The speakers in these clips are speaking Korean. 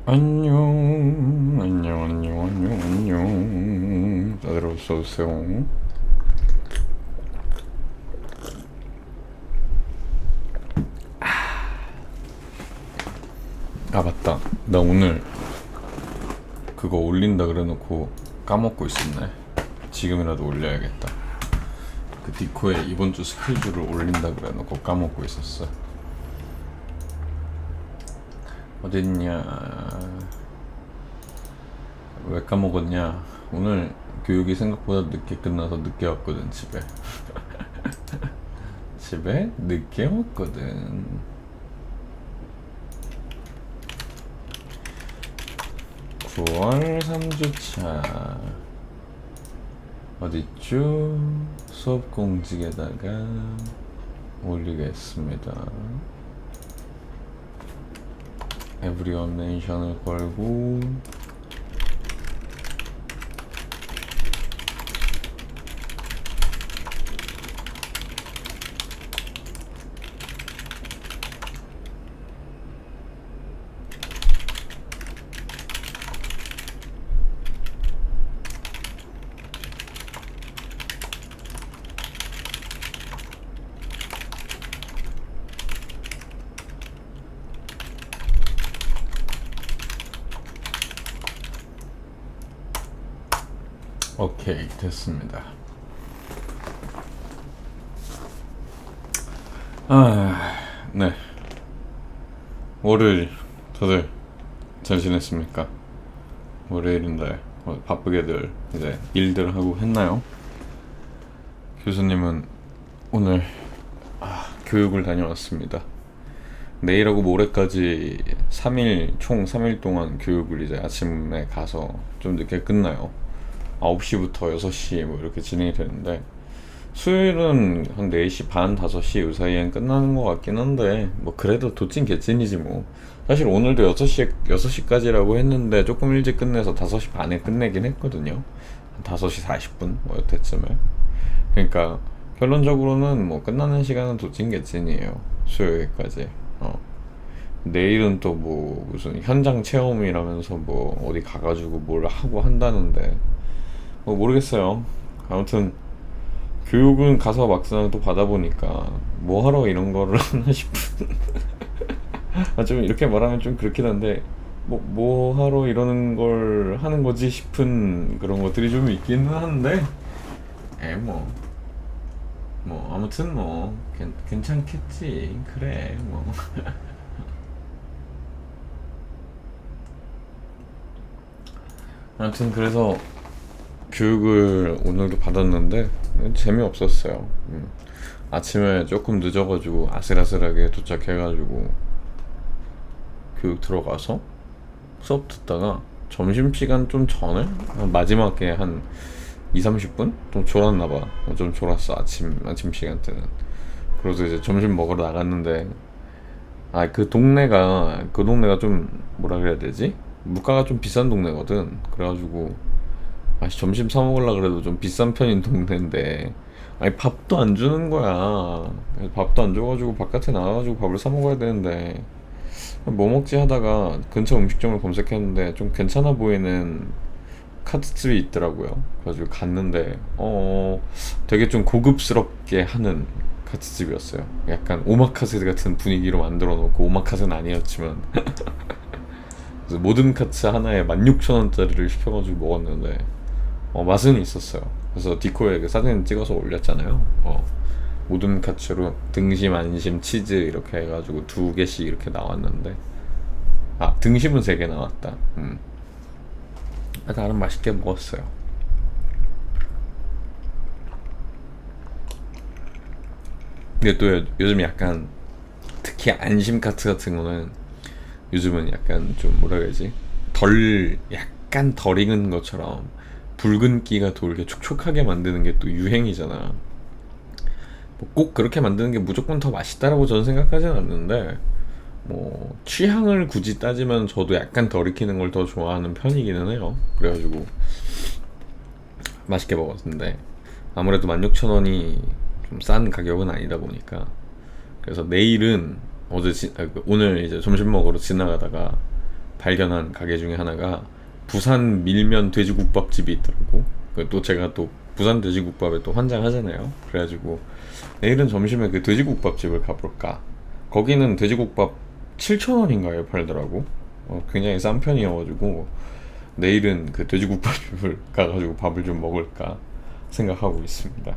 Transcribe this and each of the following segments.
안녕, 안녕, 안녕, 안녕, 안녕. 다들 어서 오세요. 아, 맞다. 나 오늘 그거 올린다 그래놓고 까먹고 있었네. 지금이라도 올려야겠다. 그 디코에 이번 주 스케줄을 올린다 그래놓고 까먹고 있었어. 어딨냐? 왜 까먹었냐? 오늘 교육이 생각보다 늦게 끝나서 늦게 왔거든, 집에. 집에 늦게 왔거든. 9월 3주차 어딨죠? 수업 공직에다가 올리겠습니다. 에브리원 멘션을 걸고 오케이, 됐습니다. 네. 월요일 다들 잘 지냈습니까? 월요일인데 바쁘게들 이제 일들 하고 했나요? 교수님은 오늘 교육을 다녀왔습니다. 내일하고 모레까지 3일, 총 3일 동안 교육을 이제 아침에 가서 좀 늦게 끝나요. 9시부터 6시 뭐 이렇게 진행이 되는데, 수요일은 한 4시 반, 5시 이 사이엔 끝나는 것 같긴 한데, 뭐 그래도 도찐 개찐이지 뭐. 사실 오늘도 6시까지라고 했는데 조금 일찍 끝내서 5시 반에 끝내긴 했거든요. 한 5시 40분 뭐 이때쯤에. 그러니까 결론적으로는 뭐 끝나는 시간은 도찐 개찐이에요. 수요일까지. 내일은 또 뭐 무슨 현장 체험이라면서 뭐 어디 가가지고 뭘 하고 한다는데 뭐 모르겠어요. 아무튼 교육은 가서 막상 또 받아보니까 뭐 하러 이런 거를 하나 싶은. 좀 이렇게 말하면 좀 그렇긴 한데 뭐 하러 이러는 걸 하는 거지 싶은 그런 것들이 좀 있기는 한데, 뭐 아무튼 뭐 괜찮겠지. 그래 뭐. 아무튼 그래서 교육을 오늘도 받았는데 재미없었어요. 아침에 조금 늦어가지고 아슬아슬하게 도착해가지고 교육 들어가서 수업 듣다가 점심시간 좀 전에 마지막에 한 2, 30분? 좀 졸았나봐. 좀 졸았어. 아침 시간 때는. 그래서 이제 점심 먹으러 나갔는데, 그 동네가 좀 뭐라 그래야 되지? 물가가 좀 비싼 동네거든. 그래가지고 점심 사 먹으려 그래도 좀 비싼 편인 동네인데, 밥도 안 주는 거야. 밥도 안 줘가지고 바깥에 나가가지고 밥을 사 먹어야 되는데, 뭐 먹지 하다가 근처 음식점을 검색했는데 좀 괜찮아 보이는 카트집이 있더라고요. 그래가지고 갔는데 되게 좀 고급스럽게 하는 카트집이었어요. 약간 오마카세 같은 분위기로 만들어 놓고, 오마카세는 아니었지만 그래서 모든 카츠 하나에 16,000원짜리를 시켜가지고 먹었는데 맛은 있었어요. 그래서 디코에 그 사진 찍어서 올렸잖아요. 모든 카츠로 등심, 안심, 치즈 이렇게 해가지고 2개씩 이렇게 나왔는데, 등심은 3개 나왔다. 나름 맛있게 먹었어요. 근데 또 요즘 약간 특히 안심 카트 같은 거는 요즘은 약간 좀 뭐라 그러지? 약간 덜 익은 것처럼 붉은기가 돌게 촉촉하게 만드는 게 또 유행이잖아. 뭐꼭 그렇게 만드는 게 무조건 더 맛있다라고 저는 생각하진 않는데, 뭐 취향을 굳이 따지면 저도 약간 덜 익히는 걸 더 좋아하는 편이기는 해요. 그래가지고 맛있게 먹었는데, 아무래도 16,000원이 좀 싼 가격은 아니다 보니까, 그래서 내일은 오늘 이제 점심 먹으러 지나가다가 발견한 가게 중에 하나가 부산 밀면 돼지국밥집이 있더라고. 또 제가 또 부산 돼지국밥에 또 환장하잖아요. 그래가지고 내일은 점심에 그 돼지국밥집을 가볼까. 거기는 돼지국밥 7,000원인가에 팔더라고. 굉장히 싼 편이어가지고 내일은 그 돼지국밥집을 가가지고 밥을 좀 먹을까 생각하고 있습니다.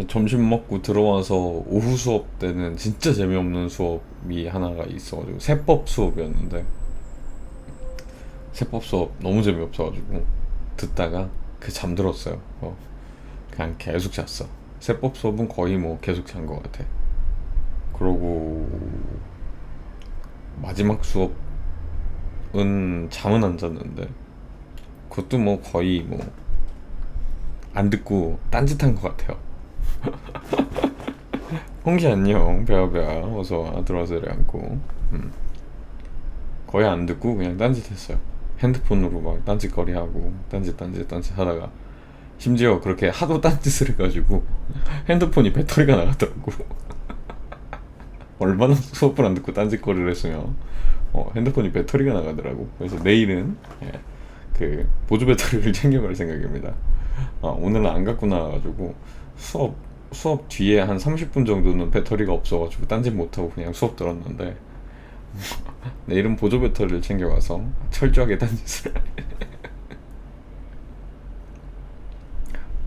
점심 먹고 들어와서 오후 수업 때는 진짜 재미없는 수업이 하나가 있어가지고 세법 수업이었는데, 세법 수업 너무 재미없어가지고 듣다가 잠들었어요. 그냥 계속 잤어. 세법 수업은 거의 뭐 계속 잔 것 같아. 그러고 마지막 수업은 잠은 안 잤는데, 그것도 뭐 거의 뭐 안 듣고 딴짓한 것 같아요. 홍기 안녕, 배아배아, 어서와. 들어와서 이래 앉고. 거의 안 듣고 그냥 딴짓했어요. 핸드폰으로 막 딴짓거리 하고 딴짓 하다가 심지어 그렇게 하도 딴짓을 해가지고 핸드폰이 배터리가 나갔더라고. 얼마나 수업을 안 듣고 딴짓거리를 했으면 핸드폰이 배터리가 나가더라고. 그래서 내일은 그 보조 배터리를 챙겨갈 생각입니다. 오늘은 안 갖고 나와가지고 수업 뒤에 한 30분 정도는 배터리가 없어가지고 딴짓 못하고 그냥 수업 들었는데, 내일은 보조 배터리를 챙겨가서 철저하게 딴짓을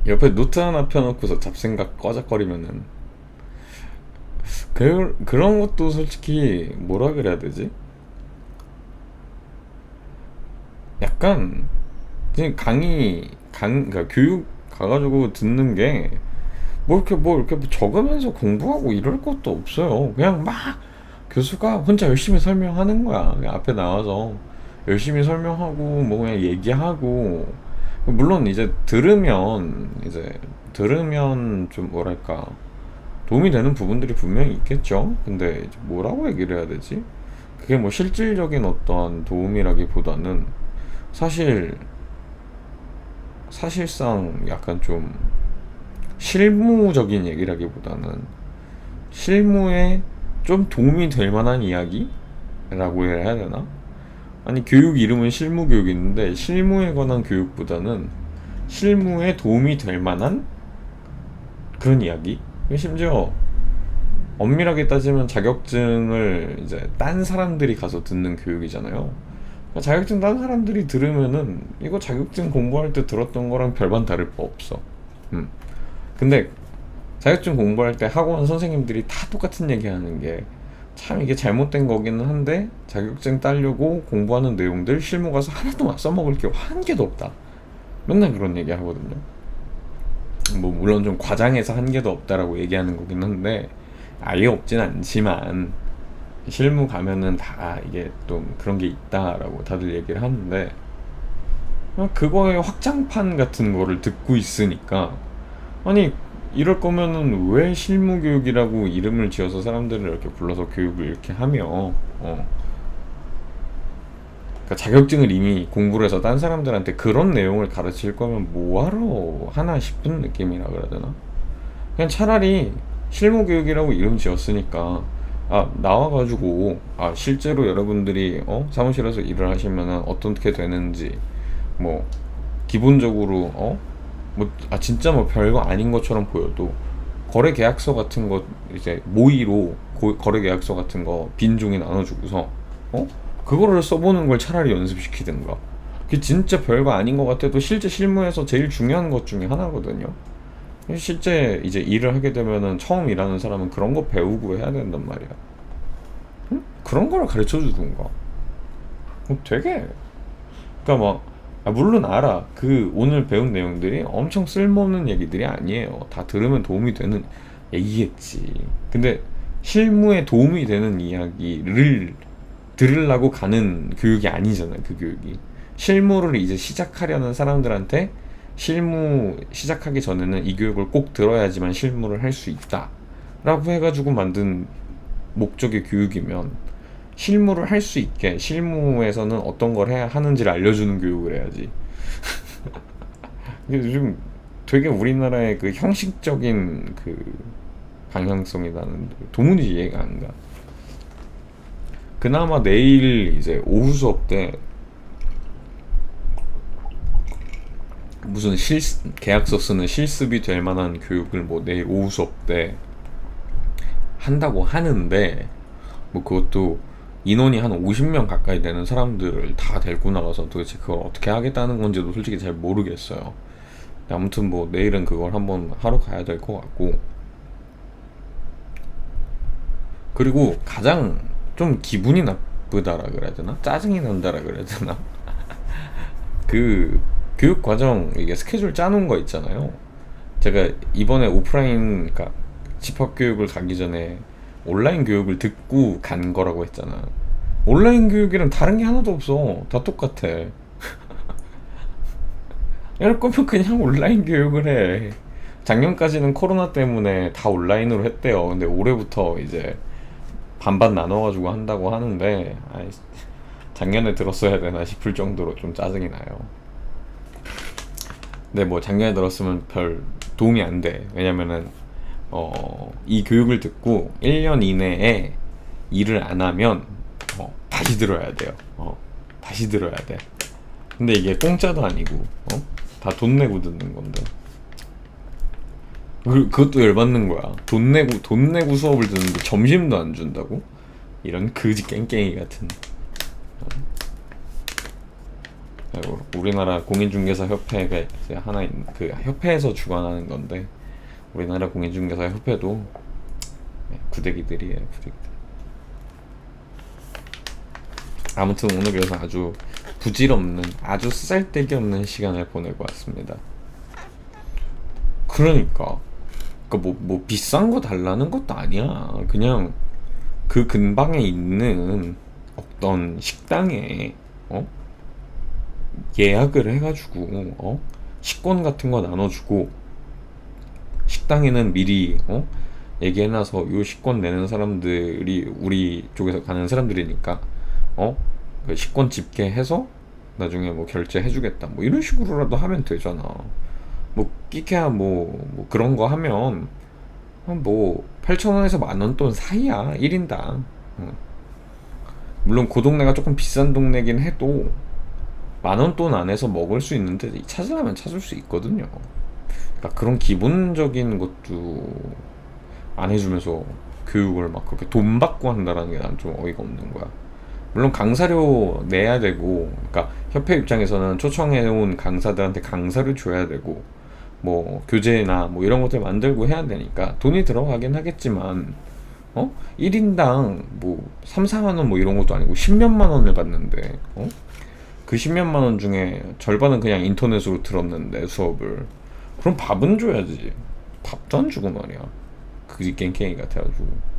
옆에 노트 하나 펴놓고서 잡생각 꺼작거리면은 그런 것도 솔직히 뭐라 그래야 되지? 약간 그냥 그러니까 교육 가가지고 듣는 게 뭐 이렇게 적으면서 공부하고 이럴 것도 없어요. 그냥 막 교수가 혼자 열심히 설명하는 거야. 그냥 앞에 나와서 열심히 설명하고 뭐 그냥 얘기하고, 물론 이제 들으면 좀 뭐랄까 도움이 되는 부분들이 분명히 있겠죠. 근데 이제 뭐라고 얘기를 해야 되지? 그게 뭐 실질적인 어떤 도움이라기보다는 사실상 약간 좀 실무적인 얘기라기보다는 실무에 좀 도움이 될 만한 이야기라고 해야 되나? 아니, 교육 이름은 실무교육인데 실무에 관한 교육보다는 실무에 도움이 될 만한 그런 이야기? 심지어 엄밀하게 따지면 자격증을 이제 딴 사람들이 가서 듣는 교육이잖아요. 그러니까 자격증 딴 사람들이 들으면은 이거 자격증 공부할 때 들었던 거랑 별반 다를 바 없어. 근데 자격증 공부할 때 학원 선생님들이 다 똑같은 얘기 하는 게 참 이게 잘못된 거기는 한데, 자격증 따려고 공부하는 내용들 실무 가서 하나도 써먹을 게 한 개도 없다. 맨날 그런 얘기 하거든요. 뭐 물론 좀 과장해서 한 개도 없다라고 얘기하는 거긴 한데 아예 없진 않지만 실무 가면은 다 이게 또 그런 게 있다라고 다들 얘기를 하는데, 그거의 확장판 같은 거를 듣고 있으니까, 아니 이럴 거면은 왜 실무교육이라고 이름을 지어서 사람들을 이렇게 불러서 교육을 이렇게 하며 그러니까 자격증을 이미 공부를 해서 딴 사람들한테 그런 내용을 가르칠 거면 뭐하러 하나 싶은 느낌이라 그래야 되나? 그냥 차라리 실무교육이라고 이름 지었으니까 나와가지고 실제로 여러분들이 사무실에서 일을 하시면은 어떻게 되는지, 뭐 기본적으로 진짜 뭐 별거 아닌 것처럼 보여도 거래 계약서 같은 거 이제 모의로 거래 계약서 같은 거 빈 종이 나눠주고서 그거를 써보는 걸 차라리 연습시키든가. 그게 진짜 별거 아닌 것 같아도 실제 실무에서 제일 중요한 것 중에 하나거든요. 실제 이제 일을 하게 되면은 처음 일하는 사람은 그런 거 배우고 해야 된단 말이야. 그런 걸 가르쳐 주든가. 되게 그러니까 막 물론 알아. 오늘 배운 내용들이 엄청 쓸모없는 얘기들이 아니에요. 다 들으면 도움이 되는 얘기겠지. 근데 실무에 도움이 되는 이야기를 들으려고 가는 교육이 아니잖아요. 그 교육이 실무를 이제 시작하려는 사람들한테 실무 시작하기 전에는 이 교육을 꼭 들어야지만 실무를 할 수 있다 라고 해가지고 만든 목적의 교육이면, 실무를 할 수 있게 실무에서는 어떤 걸 해야 하는지를 알려주는 교육을 해야지. 요즘 되게 우리나라의 그 형식적인 그 방향성이 나는 도무지 이해가 안 가. 그나마 내일 이제 오후 수업 때 무슨 계약서 쓰는 실습이 될 만한 교육을 뭐 내일 오후 수업 때 한다고 하는데, 뭐 그것도 인원이 한 50명 가까이 되는 사람들을 다 데리고 나가서 도대체 그걸 어떻게 하겠다는 건지도 솔직히 잘 모르겠어요. 아무튼 뭐 내일은 그걸 한번 하러 가야 될 것 같고, 그리고 가장 좀 기분이 나쁘다라 그래야 되나? 짜증이 난다라 그래야 되나? 그 교육 과정 이게 스케줄 짜놓은 거 있잖아요. 제가 이번에 오프라인, 그러니까 집합 교육을 가기 전에 온라인 교육을 듣고 간 거라고 했잖아. 온라인 교육이랑 다른 게 하나도 없어. 다 똑같아. 이럴 거면 그냥 온라인 교육을 해. 작년까지는 코로나 때문에 다 온라인으로 했대요. 근데 올해부터 이제 반반 나눠가지고 한다고 하는데, 아이, 작년에 들었어야 되나 싶을 정도로 좀 짜증이 나요. 근데 뭐 작년에 들었으면 별 도움이 안 돼. 왜냐면은 이 교육을 듣고 1년 이내에 일을 안 하면 다시 들어야 돼요. 다시 들어야 돼. 근데 이게 공짜도 아니고 다 돈 내고 듣는 건데, 그것도 열받는 거야. 돈 내고 수업을 듣는데 점심도 안 준다고? 이런 그지 깽깽이 같은. 우리나라 공인중개사 협회가 이제 하나 있는, 그 협회에서 주관하는 건데, 우리나라 공인중개사 협회도 구대기들이에요, 구대기들. 아무튼 오늘 그래서 아주 부질없는, 아주 쓰잘데기 없는 시간을 보내고 왔습니다. 그러니까 뭐 비싼 거 달라는 것도 아니야. 그냥 그 근방에 있는 어떤 식당에 예약을 해가지고 식권 같은 거 나눠주고, 식당에는 미리 얘기해놔서 요 식권 내는 사람들이 우리 쪽에서 가는 사람들이니까 그 식권 집계해서 나중에 뭐 결제해주겠다, 뭐 이런 식으로라도 하면 되잖아. 뭐 끼케야 뭐 그런 거 하면 뭐 8,000원에서 만원 돈 사이야, 1인당. 물론 그 동네가 조금 비싼 동네긴 해도 만원 돈 안에서 먹을 수 있는데 찾으려면 찾을 수 있거든요. 그러니까 그런 기본적인 것도 안 해주면서 교육을 막 그렇게 돈 받고 한다라는 게 난 좀 어이가 없는 거야. 물론 강사료 내야 되고, 그러니까 협회 입장에서는 초청해온 강사들한테 강사료 줘야 되고, 뭐 교재나 뭐 이런 것들 만들고 해야 되니까 돈이 들어가긴 하겠지만 1인당 뭐 3, 4만 원 뭐 이런 것도 아니고 10몇만 원을 받는데 그 10몇만 원 중에 절반은 그냥 인터넷으로 들었는데 수업을, 그럼 밥은 줘야지. 밥도 안 주고 말이야. 그지 깽깽이 같아가지고.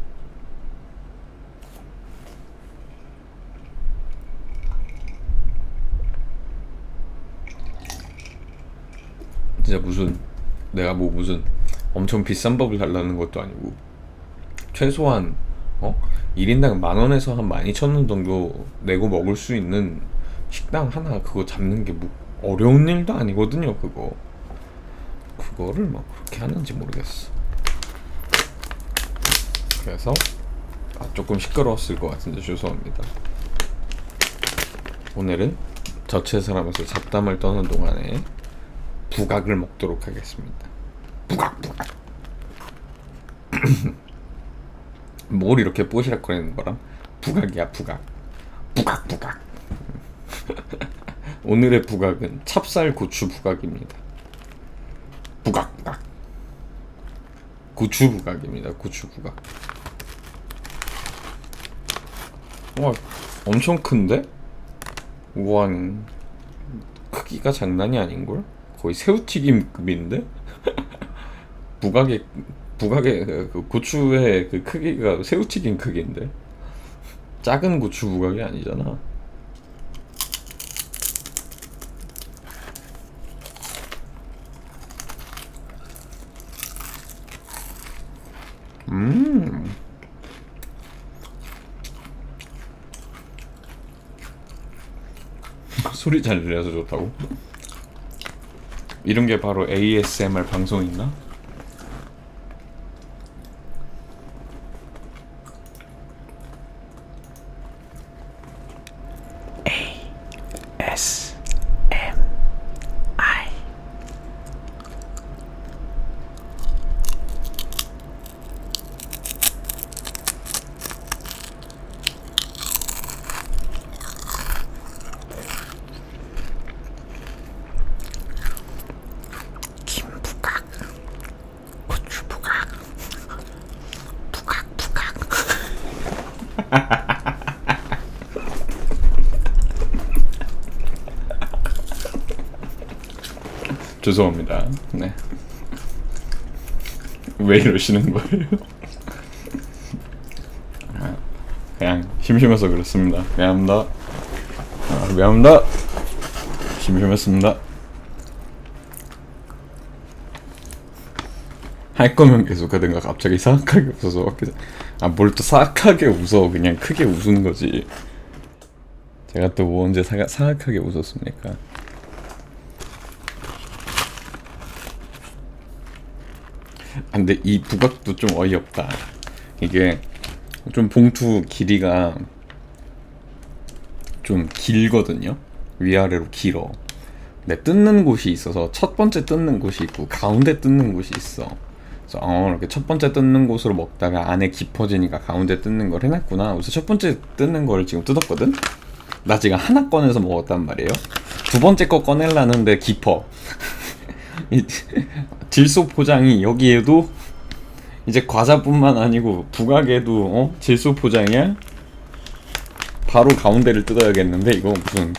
진짜 내가 무슨 엄청 비싼 밥을 달라는 것도 아니고, 최소한 1인당 만원에서 한 12,000원 정도 내고 먹을 수 있는 식당 하나 그거 잡는 게 뭐 어려운 일도 아니거든요. 그거를 막 그렇게 하는지 모르겠어. 그래서 조금 시끄러웠을 것 같은데 죄송합니다. 오늘은 저체사람에서 잡담을 떠는 동안에 부각을 먹도록 하겠습니다. 부각. 뭘 이렇게 뽀시락거리는 거람? 부각이야, 부각. 오늘의 부각은 찹쌀 고추 부각입니다. 부각. 고추 부각입니다. 고추 부각. 와, 엄청 큰데? 우와, 크기가 장난이 아닌걸? 거의 새우튀김급인데? 부각의 그 고추의 그 크기가 새우튀김 크기인데? 작은 고추 부각이 아니잖아. 소리 잘 들려서 좋다고? 이런 게 바로 ASMR 방송인가? 죄송합니다. 네. 왜 이러시는 거예요? 그냥 심심해서 그렇습니다. 미안합니다. 미안합니다. 심심했습니다. 할 거면 계속 하든가. 갑자기 사악하게 웃어서. 뭘 또 사악하게 웃어. 그냥 크게 웃은 거지. 제가 또 뭐 언제 사악하게 웃었습니까? 근데 이 부각도 좀 어이없다. 이게 좀 봉투 길이가 좀 길거든요. 위아래로 길어. 근데 뜯는 곳이 있어서 첫 번째 뜯는 곳이 있고 가운데 뜯는 곳이 있어. 그래서 이렇게 첫 번째 뜯는 곳으로 먹다가 안에 깊어지니까 가운데 뜯는 걸 해놨구나. 그래서 첫 번째 뜯는 거를 지금 뜯었거든. 나 지금 하나 꺼내서 먹었단 말이에요. 두 번째 거 꺼내려는데 깊어. 질소 포장이 여기에도 이제 과자뿐만 아니고 부각에도 질소 포장이야? 바로 가운데를 뜯어야겠는데 이거 무슨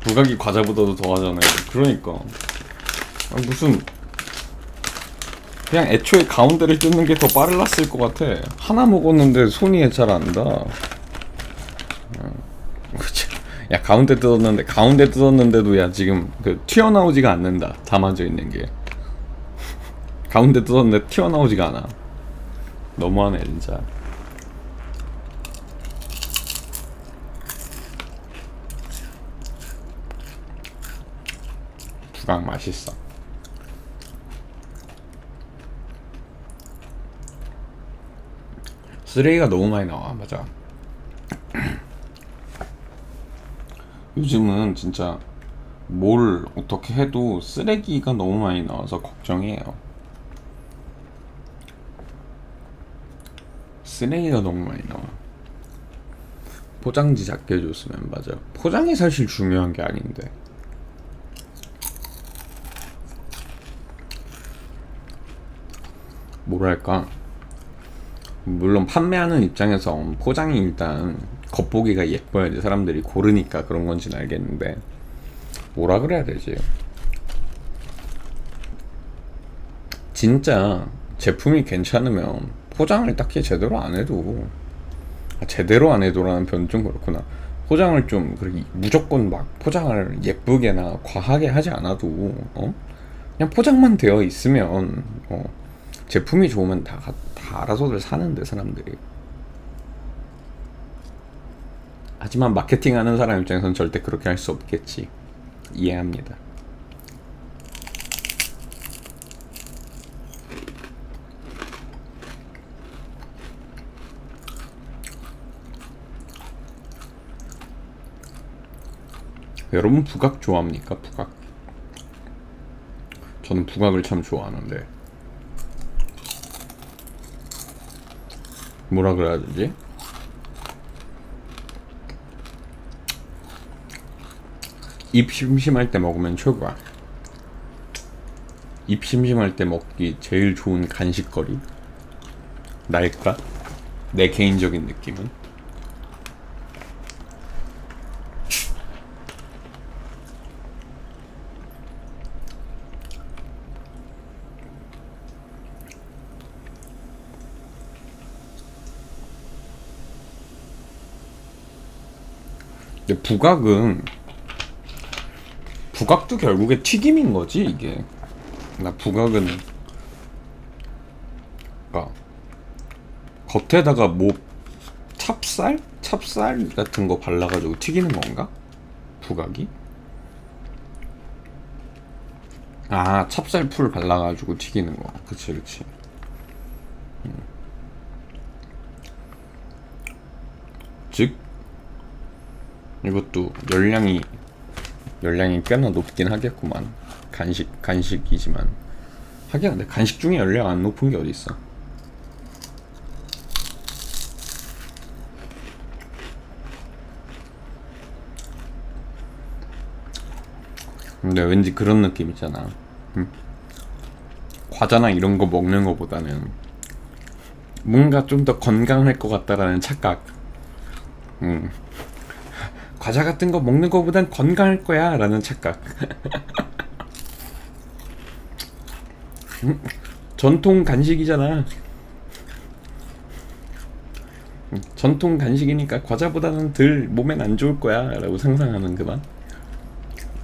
부각이 과자보다도 더하잖아요. 그러니까 무슨 그냥 애초에 가운데를 뜯는 게 더 빨랐을 것 같아. 하나 먹었는데 손이 잘 안 닿아. 야 가운데 뜯었는데도 야 지금 튀어나오지가 않는다. 담아져 있는 게 가운데 뜯었는데 튀어나오지가 않아. 너무하네 진짜. 부각 맛있어. 쓰레기가 너무 많이 나와. 맞아. 요즘은 진짜 뭘 어떻게 해도 쓰레기가 너무 많이 나와서 걱정이에요. 쓰레기가 너무 많이 나와. 포장지 작게 해줬으면. 맞아. 포장이 사실 중요한 게 아닌데. 뭐랄까, 물론 판매하는 입장에서 포장이 일단 겉보기가 예뻐야지 사람들이 고르니까 그런 건지는 알겠는데, 뭐라 그래야 되지? 진짜 제품이 괜찮으면 포장을 딱히 제대로 안 해도, 제대로 안 해도라는 표현 좀 그렇구나. 포장을 좀 그렇게 무조건 막 포장을 예쁘게나 과하게 하지 않아도 그냥 포장만 되어 있으면 제품이 좋으면 다 알아서들 사는데 사람들이. 하지만 마케팅하는 사람 입장에서는 절대 그렇게 할 수 없겠지. 이해합니다. 여러분 부각 좋아합니까? 부각? 저는 부각을 참 좋아하는데, 뭐라 그래야 되지? 입 심심할 때 먹으면 최고야. 입 심심할 때 먹기 제일 좋은 간식거리 날까? 내 개인적인 느낌은. 근데 부각도 결국에 튀김인 거지 이게. 나 부각은 그러니까 겉에다가 뭐 찹쌀 같은 거 발라가지고 튀기는 건가? 부각이? 아, 찹쌀 풀 발라가지고 튀기는 거. 그치. 즉 이것도 열량이 꽤나 높긴 하겠구만. 간식이지만. 하긴 근데 간식 중에 열량 안 높은 게 어디 있어? 근데 왠지 그런 느낌 있잖아. 과자나 이런 거 먹는 거보다는 뭔가 좀 더 건강할 것 같다라는 착각. 과자 같은 거 먹는 거보단 건강할 거야 라는 착각. 전통 간식이잖아. 전통 간식이니까 과자보다는 덜 몸엔 안 좋을 거야 라고 상상하는 그만.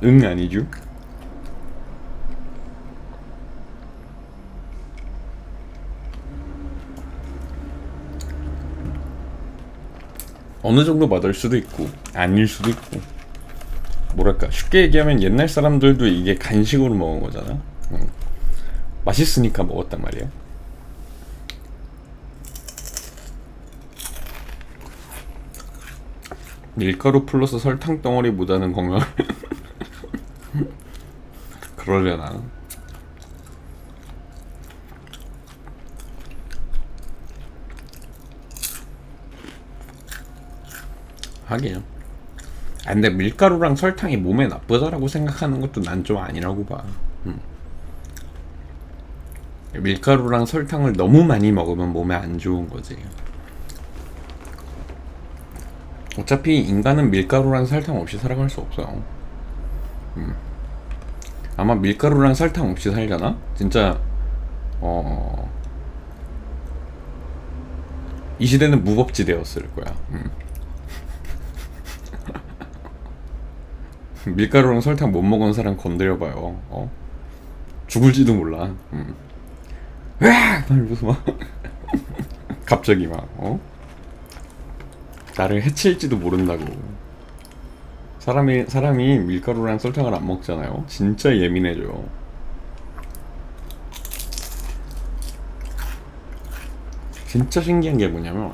응 아니죠? 어느 정도 맛을 수도 있고 아닐 수도 있고, 뭐랄까 쉽게 얘기하면 옛날 사람들도 이게 간식으로 먹은 거잖아. 맛있으니까 먹었단 말이야. 밀가루 플러스 설탕 덩어리보다는 건강. 그러려나. 하긴. 근데 밀가루랑 설탕이 몸에 나쁘다라고 생각하는 것도 난 좀 아니라고 봐. 밀가루랑 설탕을 너무 많이 먹으면 몸에 안 좋은 거지. 어차피 인간은 밀가루랑 설탕 없이 살아갈 수 없어요. 아마 밀가루랑 설탕 없이 살잖아? 진짜 이 시대는 무법지대였을 거야. 밀가루랑 설탕 못 먹은 사람 건드려봐요. 죽을지도 몰라. 으악! 이러면서 막 갑자기 막 나를 해칠지도 모른다고. 사람이 밀가루랑 설탕을 안 먹잖아요. 진짜 예민해져요. 진짜 신기한 게 뭐냐면,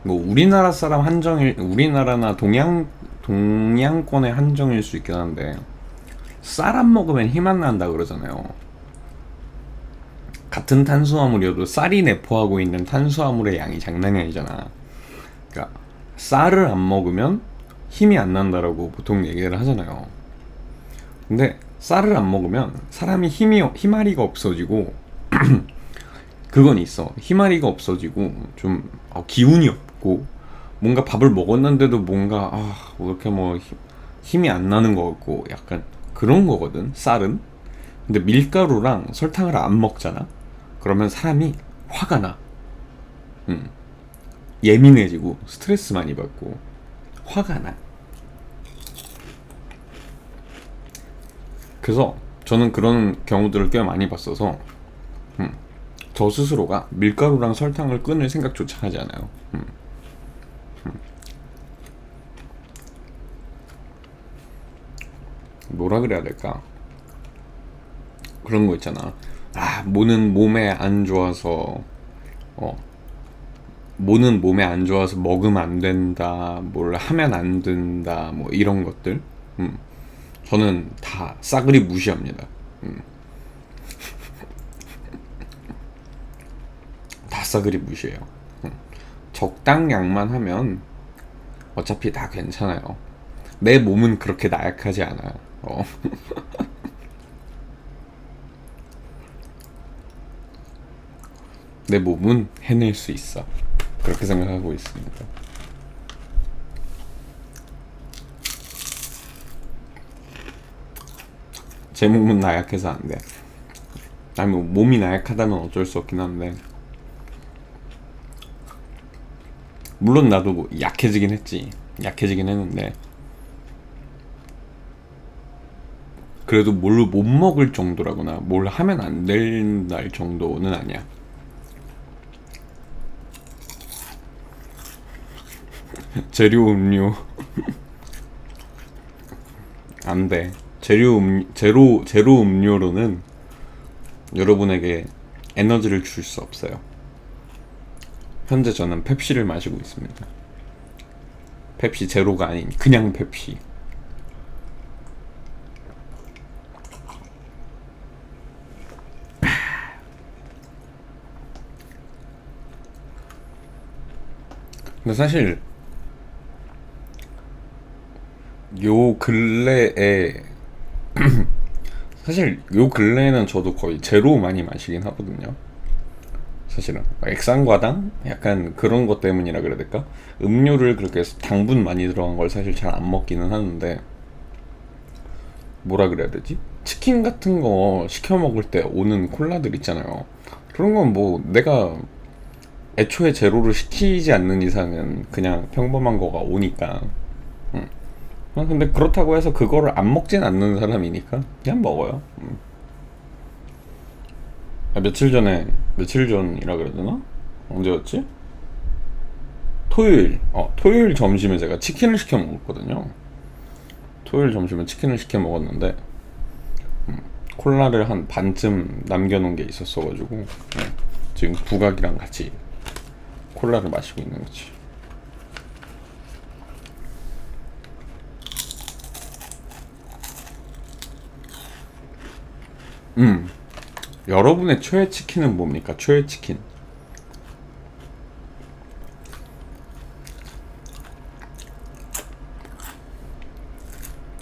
뭐 우리나라 사람 한정일, 우리나라나 동양권의 한정일 수 있긴 한데, 쌀 안 먹으면 힘 안 난다 그러잖아요. 같은 탄수화물이어도 쌀이 내포하고 있는 탄수화물의 양이 장난이 아니잖아. 그러니까 쌀을 안 먹으면 힘이 안 난다라고 보통 얘기를 하잖아요. 근데 쌀을 안 먹으면 사람이 힘아리가 없어지고 그건 있어. 힘아리가 없어지고 좀 기운이 없고, 뭔가 밥을 먹었는데도 뭔가 뭐 이렇게 뭐 힘이 안 나는 것 같고 약간 그런 거거든, 쌀은. 근데 밀가루랑 설탕을 안 먹잖아. 그러면 사람이 화가 나. 예민해지고 스트레스 많이 받고 화가 나. 그래서 저는 그런 경우들을 꽤 많이 봤어서 저 스스로가 밀가루랑 설탕을 끊을 생각조차 하지 않아요. 뭐라 그래야 될까? 그런 거 있잖아. 뭐는 몸에 안 좋아서 뭐는 몸에 안 좋아서 먹으면 안 된다, 뭘 하면 안 된다, 뭐 이런 것들. 저는 다 싸그리 무시합니다. 다 싸그리 무시해요. 적당량만 하면 어차피 다 괜찮아요. 내 몸은 그렇게 나약하지 않아요. 내 몸은 해낼 수 있어. 그렇게 생각하고 있습니다. 제 몸은 나약해서 안 돼. 아니 뭐 몸이 나약하다면 어쩔 수 없긴 한데, 물론 나도 뭐 약해지긴 했는데 그래도 뭘 못 먹을 정도라거나 뭘 하면 안 된다 정도는 아니야. 재료 음료 안 돼. 제로 음료로는 여러분에게 에너지를 줄 수 없어요. 현재 저는 펩시를 마시고 있습니다. 펩시 제로가 아닌 그냥 펩시. 근데 사실 요 근래에 사실 요 근래에는 저도 거의 제로 많이 마시긴 하거든요. 사실은 액상과당 약간 그런 것 때문이라 그래야 될까? 음료를 그렇게 당분 많이 들어간 걸 사실 잘 안 먹기는 하는데, 뭐라 그래야 되지? 치킨 같은 거 시켜 먹을 때 오는 콜라들 있잖아요. 그런 건 뭐 내가 애초에 제로를 시키지 않는 이상은 그냥 평범한 거가 오니까. 근데 그렇다고 해서 그거를 안 먹진 않는 사람이니까 그냥 먹어요. 며칠 전이라 그래야 되나? 언제였지? 토요일 점심에 제가 치킨을 시켜 먹었거든요. 토요일 점심에 치킨을 시켜 먹었는데, 콜라를 한 반쯤 남겨놓은 게 있었어가지고, 지금 부각이랑 같이 콜라를 마시고 있는 거지. 여러분의 최애 치킨은 뭡니까? 최애 치킨.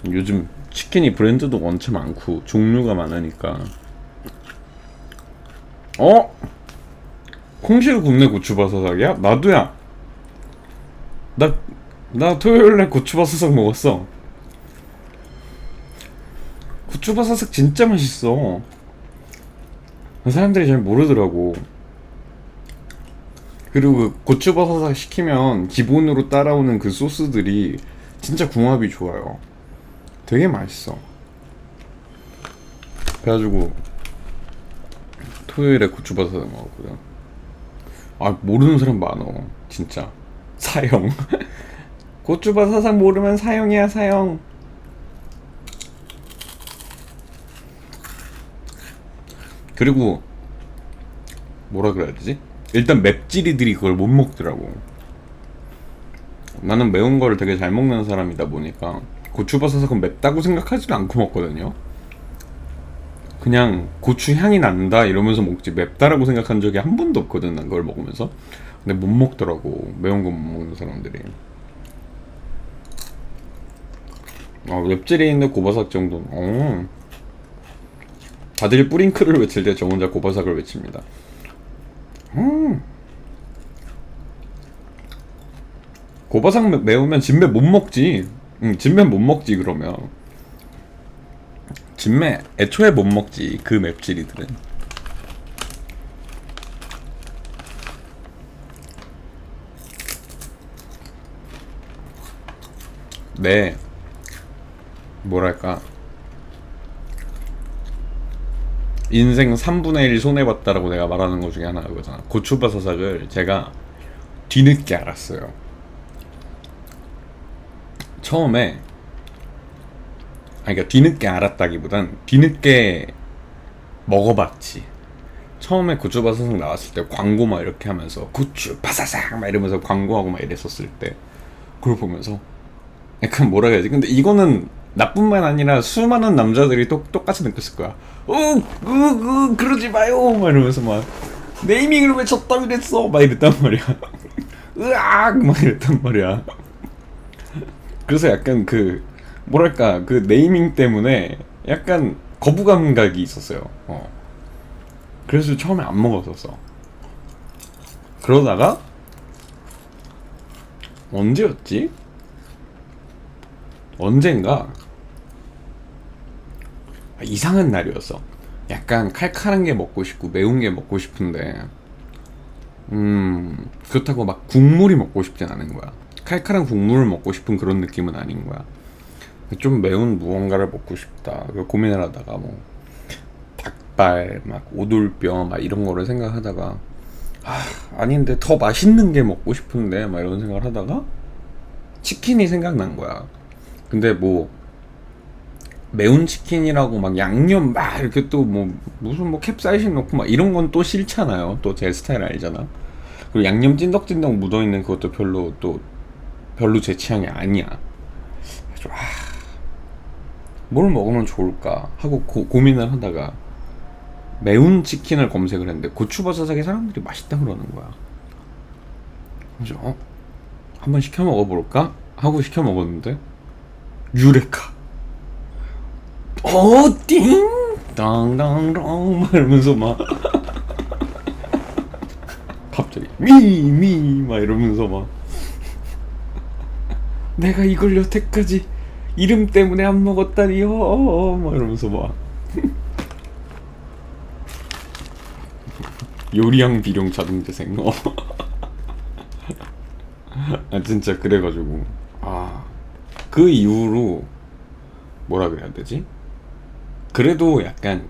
요즘 치킨이 브랜드도 원체 많고 종류가 많으니까. 콩실 굽네 고추바사삭이야? 나도야. 나 토요일에 고추바사삭 먹었어. 고추바사삭 진짜 맛있어. 사람들이 잘 모르더라고. 그리고 그 고추버섯 시키면 기본으로 따라오는 그 소스들이 진짜 궁합이 좋아요. 되게 맛있어. 그래가지고 토요일에 고추버섯 먹었거든. 모르는 사람 많어 진짜. 사형. 고추버섯 모르면 사형이야, 사형. 그리고 뭐라 그래야 되지? 일단 맵찔이들이 그걸 못 먹더라고. 나는 매운 거를 되게 잘 먹는 사람이다 보니까 고추버섯은 맵다고 생각하지도 않고 먹거든요. 그냥 고추 향이 난다 이러면서 먹지, 맵다라고 생각한 적이 한 번도 없거든, 난 그걸 먹으면서. 근데 못 먹더라고, 매운 거 못 먹는 사람들이. 맵찔이 있는 고바삭 정도는 다들 뿌링클을 외칠 때 저 혼자 고바삭을 외칩니다. 고바삭 매우면 진매 못 먹지. 진매 못 먹지. 그러면 진매 애초에 못 먹지, 그 맵찔이들은. 네, 뭐랄까, 인생 3분의 1 손해봤다라고 내가 말하는 것 중에 하나가 그거잖아. 고추바사삭을 제가 뒤늦게 알았어요. 처음에, 그러니까 뒤늦게 알았다기보단 뒤늦게 먹어봤지. 처음에 고추바사삭 나왔을 때 광고 막 이렇게 하면서 고추바사삭 막 이러면서 광고하고 막 이랬었을 때 그걸 보면서 약간 뭐라 해야지? 근데 이거는 나뿐만 아니라 수많은 남자들이 똑같이 느꼈을 거야. 그러지 마요! 막 이러면서 막 네이밍을 왜 졌다 그랬어! 막 이랬단 말이야. 으악! 막 이랬단 말이야. 그래서 약간 뭐랄까, 그 네이밍 때문에 약간 거부감 감각이 있었어요. 그래서 처음에 안 먹었었어. 그러다가 언제였지? 언젠가 이상한 날이었어. 약간 칼칼한 게 먹고 싶고 매운 게 먹고 싶은데 그렇다고 막 국물이 먹고 싶진 않은 거야. 칼칼한 국물을 먹고 싶은 그런 느낌은 아닌 거야. 좀 매운 무언가를 먹고 싶다. 고민을 하다가 뭐 닭발, 막 오돌뼈 막 이런 거를 생각하다가 아닌데 더 맛있는 게 먹고 싶은데 막 이런 생각을 하다가 치킨이 생각난 거야. 근데 뭐 매운 치킨이라고 막 양념 막 이렇게 또 뭐 무슨 뭐 캡사이신 넣고 막 이런 건 또 싫잖아요. 또 제 스타일 알잖아. 그리고 양념 찐덕찐덕 묻어있는 그것도 별로 제 취향이 아니야. 그래서 뭘 먹으면 좋을까 하고 고민을 하다가 매운 치킨을 검색을 했는데 고추버섯하게 사람들이 맛있다 그러는 거야. 그래서 한번 시켜 먹어볼까 하고 시켜 먹었는데 유레카. 띵! 땅땅땅! 막 이러면서 막 갑자기 미 막 이러면서 막 내가 이걸 여태까지 이름 때문에 안 먹었다니요 막 이러면서 막 요리형 비룡 자동재생 아 진짜 그래가지고 그 이후로 뭐라 그래야 되지? 그래도 약간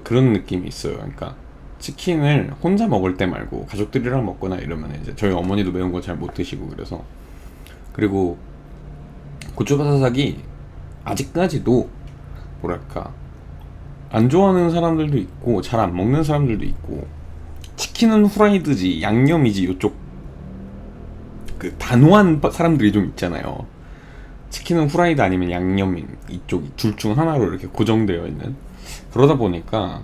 그런 느낌이 있어요. 그러니까 치킨을 혼자 먹을 때 말고 가족들이랑 먹거나 이러면 이제 저희 어머니도 매운 거 잘 못 드시고 그래서 그리고 고추바사삭이 아직까지도 뭐랄까 안 좋아하는 사람들도 있고 잘 안 먹는 사람들도 있고 치킨은 후라이드지 양념이지 요쪽 그 단호한 사람들이 좀 있잖아요. 치킨은 후라이드 아니면 양념인 이쪽 둘 중 하나로 이렇게 고정되어 있는 그러다 보니까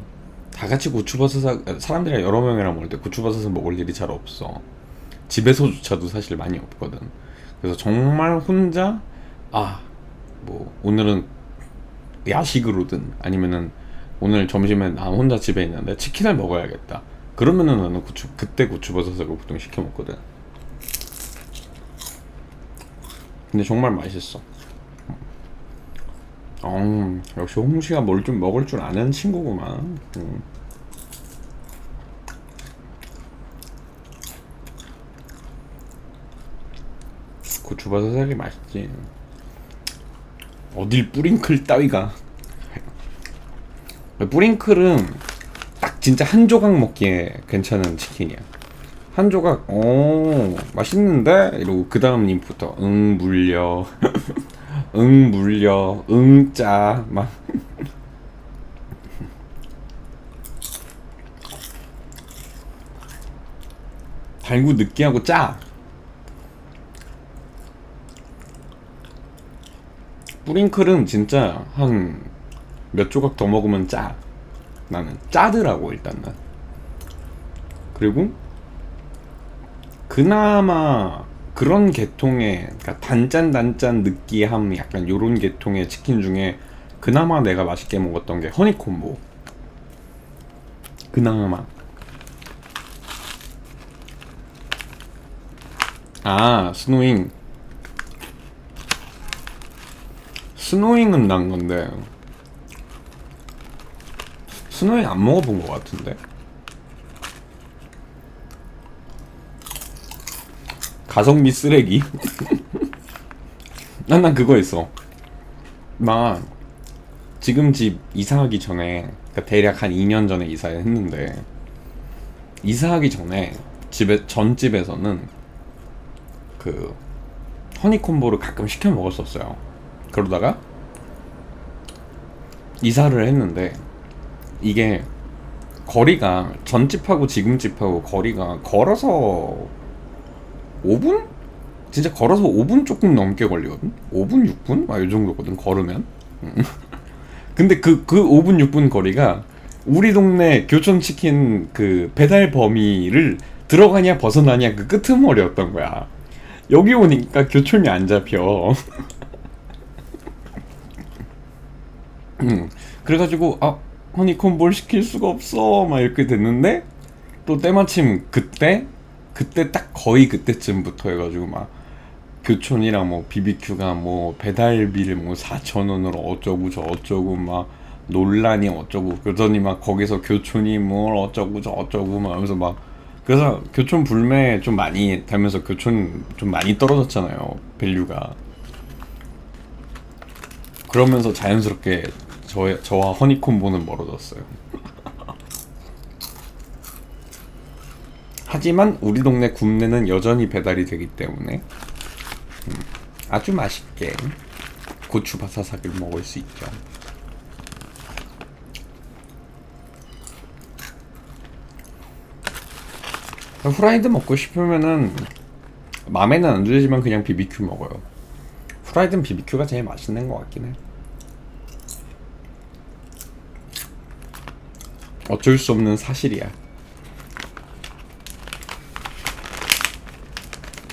다 같이 고추버섯사 사람들이랑 여러 명이랑 먹을 때 고추버섯을 먹을 일이 잘 없어. 집에서조차도 사실 많이 없거든. 그래서 정말 혼자 뭐 오늘은 야식으로든 아니면은 오늘 점심에 나 혼자 집에 있는데 치킨을 먹어야겠다. 그러면은 나는 그때 고추버섯을 보통 시켜 먹거든. 근데 정말 맛있어. 역시 홍시가 뭘 좀 먹을 줄 아는 친구구만. 고추바사삭이 맛있지. 어딜 뿌링클 따위가. 뿌링클은 딱 진짜 한 조각 먹기에 괜찮은 치킨이야. 한 조각 맛있는데? 이러고 그 다음 님부터 물려 물려 짜 막 달고 느끼하고 짜. 뿌링클은 진짜 한 몇 조각 더 먹으면 짜. 나는 짜더라고 일단 난. 그리고 그나마 그런 계통의 그러니까 단짠 느끼함 약간 요런 계통의 치킨 중에 그나마 내가 맛있게 먹었던 게 허니콤보. 그나마. 스노잉은 난 건데 스노잉 안 먹어본 것 같은데. 가성비 쓰레기. 난 그거 있어. 막 지금 집 이사하기 전에 그러니까 대략 한 2년 전에 이사했는데 이사하기 전에 전 집에서는 그 허니콤보를 가끔 시켜 먹었었어요. 그러다가 이사를 했는데 이게 거리가 전 집하고 지금 집하고 거리가 걸어서 5분? 진짜 걸어서 5분 조금 넘게 걸리거든? 5분, 6분? 막 이 정도거든, 걸으면. 근데 그 5분, 6분 거리가 우리 동네 교촌치킨 그 배달 범위를 들어가냐 벗어나냐 그 끄트머리였던 거야. 여기 오니까 교촌이 안 잡혀. 그래가지고, 허니콤보를 시킬 수가 없어. 막 이렇게 됐는데, 또 때마침 그때 딱 거의 그때쯤부터 해가지고 막 교촌이랑 뭐 BBQ가 뭐 배달비를 뭐 4,000원으로 어쩌고 저쩌고 막 논란이 어쩌고 그러더니 막 거기서 교촌이 뭘 어쩌고 저쩌고 막 하면서 막 그래서 교촌 불매 좀 많이 되면서 교촌 좀 많이 떨어졌잖아요, 밸류가. 그러면서 자연스럽게 저와 허니콤보는 멀어졌어요. 하지만 우리 동네 굽내는 여전히 배달이 되기 때문에 아주 맛있게 고추바사삭을 먹을 수 있죠. 후라이드 먹고 싶으면은 맘에는 안 들지만 그냥 BBQ 먹어요. 후라이드는 BBQ가 제일 맛있는 것 같긴 해. 어쩔 수 없는 사실이야.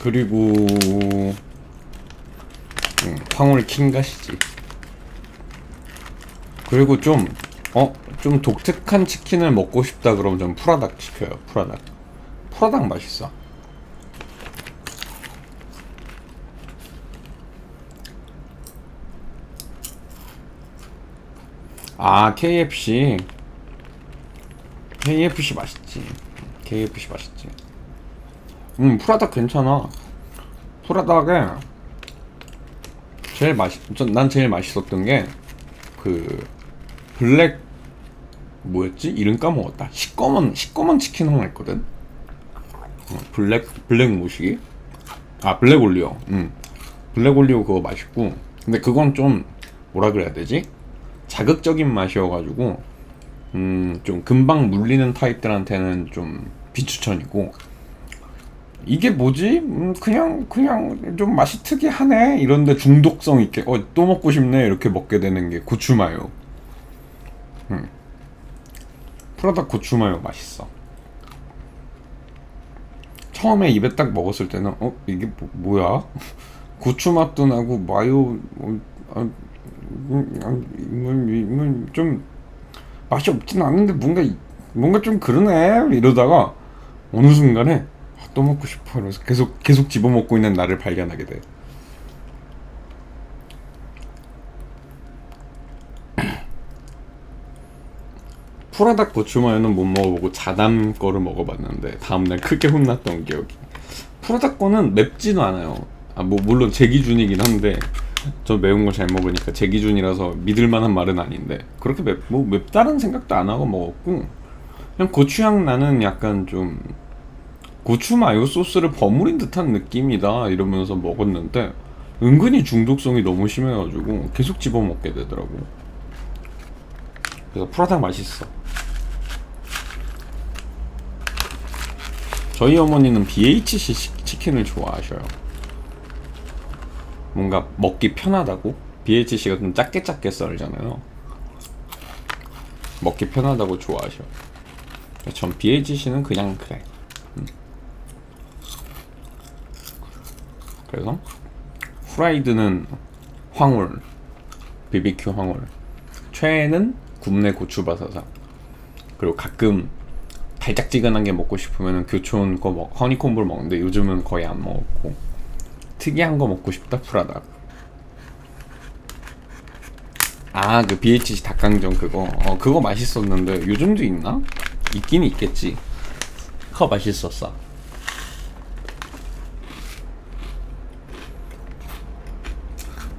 그리고 황홀 킹가시지. 그리고 좀 독특한 치킨을 먹고 싶다 그러면 좀 프라닭 시켜요. 프라닭 맛있어. 아, KFC 맛있지. KFC 맛있지. 프라닭 괜찮아. 프라닭에 난 제일 맛있었던 게 그 블랙 뭐였지? 이름 까먹었다. 시꺼먼 치킨 하나 있거든. 블랙 무시기? 아, 블랙 올리오. 블랙 올리오 그거 맛있고. 근데 그건 좀 뭐라 그래야 되지? 자극적인 맛이어가지고 좀 금방 물리는 타입들한테는 좀 비추천이고, 이게 뭐지? 그냥 좀 맛이 특이하네 이런데 중독성 있게 또 먹고 싶네 이렇게 먹게 되는 게 고추마요. 프라닭 고추마요 맛있어. 처음에 입에 딱 먹었을 때는 이게 뭐야? 고추 맛도 나고 마요 이건 좀 맛이 없진 않은데 뭔가 좀 그러네 이러다가 어느 순간에 또 먹고 싶어 이러면서 계속 집어먹고 있는 나를 발견하게 돼. 프라닭 고추마요는 못 먹어보고 자담 거를 먹어봤는데 다음날 크게 혼났던 기억이. 프라닭 거는 맵지도 않아요. 물론 제 기준이긴 한데 저 매운 거 잘 먹으니까 제 기준이라서 믿을만한 말은 아닌데, 그렇게 맵다는 생각도 안 하고 먹었고, 그냥 고추향 나는 약간 좀 고추 마요 소스를 버무린 듯한 느낌이다 이러면서 먹었는데 은근히 중독성이 너무 심해가지고 계속 집어먹게 되더라고. 그래서 프라닭 맛있어. 저희 어머니는 BHC 치킨을 좋아하셔요. 뭔가 먹기 편하다고. BHC가 좀 작게 썰잖아요. 먹기 편하다고 좋아하셔. 전 BHC는 그냥 그래. 그래서 후라이드는 황홀, BBQ 황홀, 최애는 굽네 고추바사삭. 그리고 가끔 달짝지근한 게 먹고 싶으면 교촌 거 허니콤보를 먹는데 요즘은 거의 안 먹었고, 특이한 거 먹고 싶다 프라닭. 그 BHC 닭강정 그거 맛있었는데 요즘도 있나? 있긴 있겠지. 그거 맛있었어.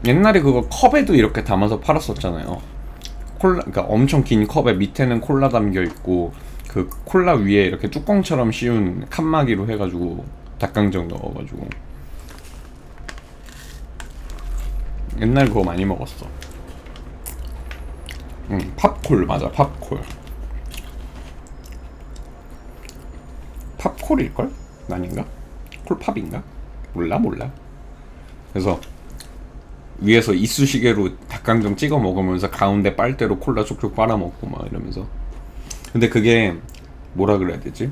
옛날에 그거 컵에도 이렇게 담아서 팔았었잖아요. 그러니까 엄청 긴 컵에 밑에는 콜라 담겨 있고 그 콜라 위에 이렇게 뚜껑처럼 씌운 칸막이로 해가지고 닭강정 넣어가지고. 옛날 그거 많이 먹었어. 팝콜 맞아, 팝콜. 팝콜일걸? 아닌가? 콜팝인가? 몰라. 그래서 위에서 이쑤시개로 닭강정 찍어 먹으면서 가운데 빨대로 콜라 촉촉 빨아먹고 막 이러면서. 근데 그게 뭐라 그래야 되지?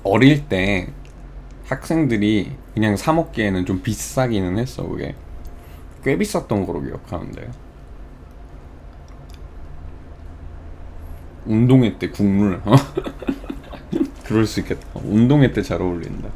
어릴 때 학생들이 그냥 사 먹기에는 좀 비싸기는 했어. 그게 꽤 비쌌던 거로 기억하는데. 운동회 때 국물 그럴 수 있겠다. 운동회 때 잘 어울린다.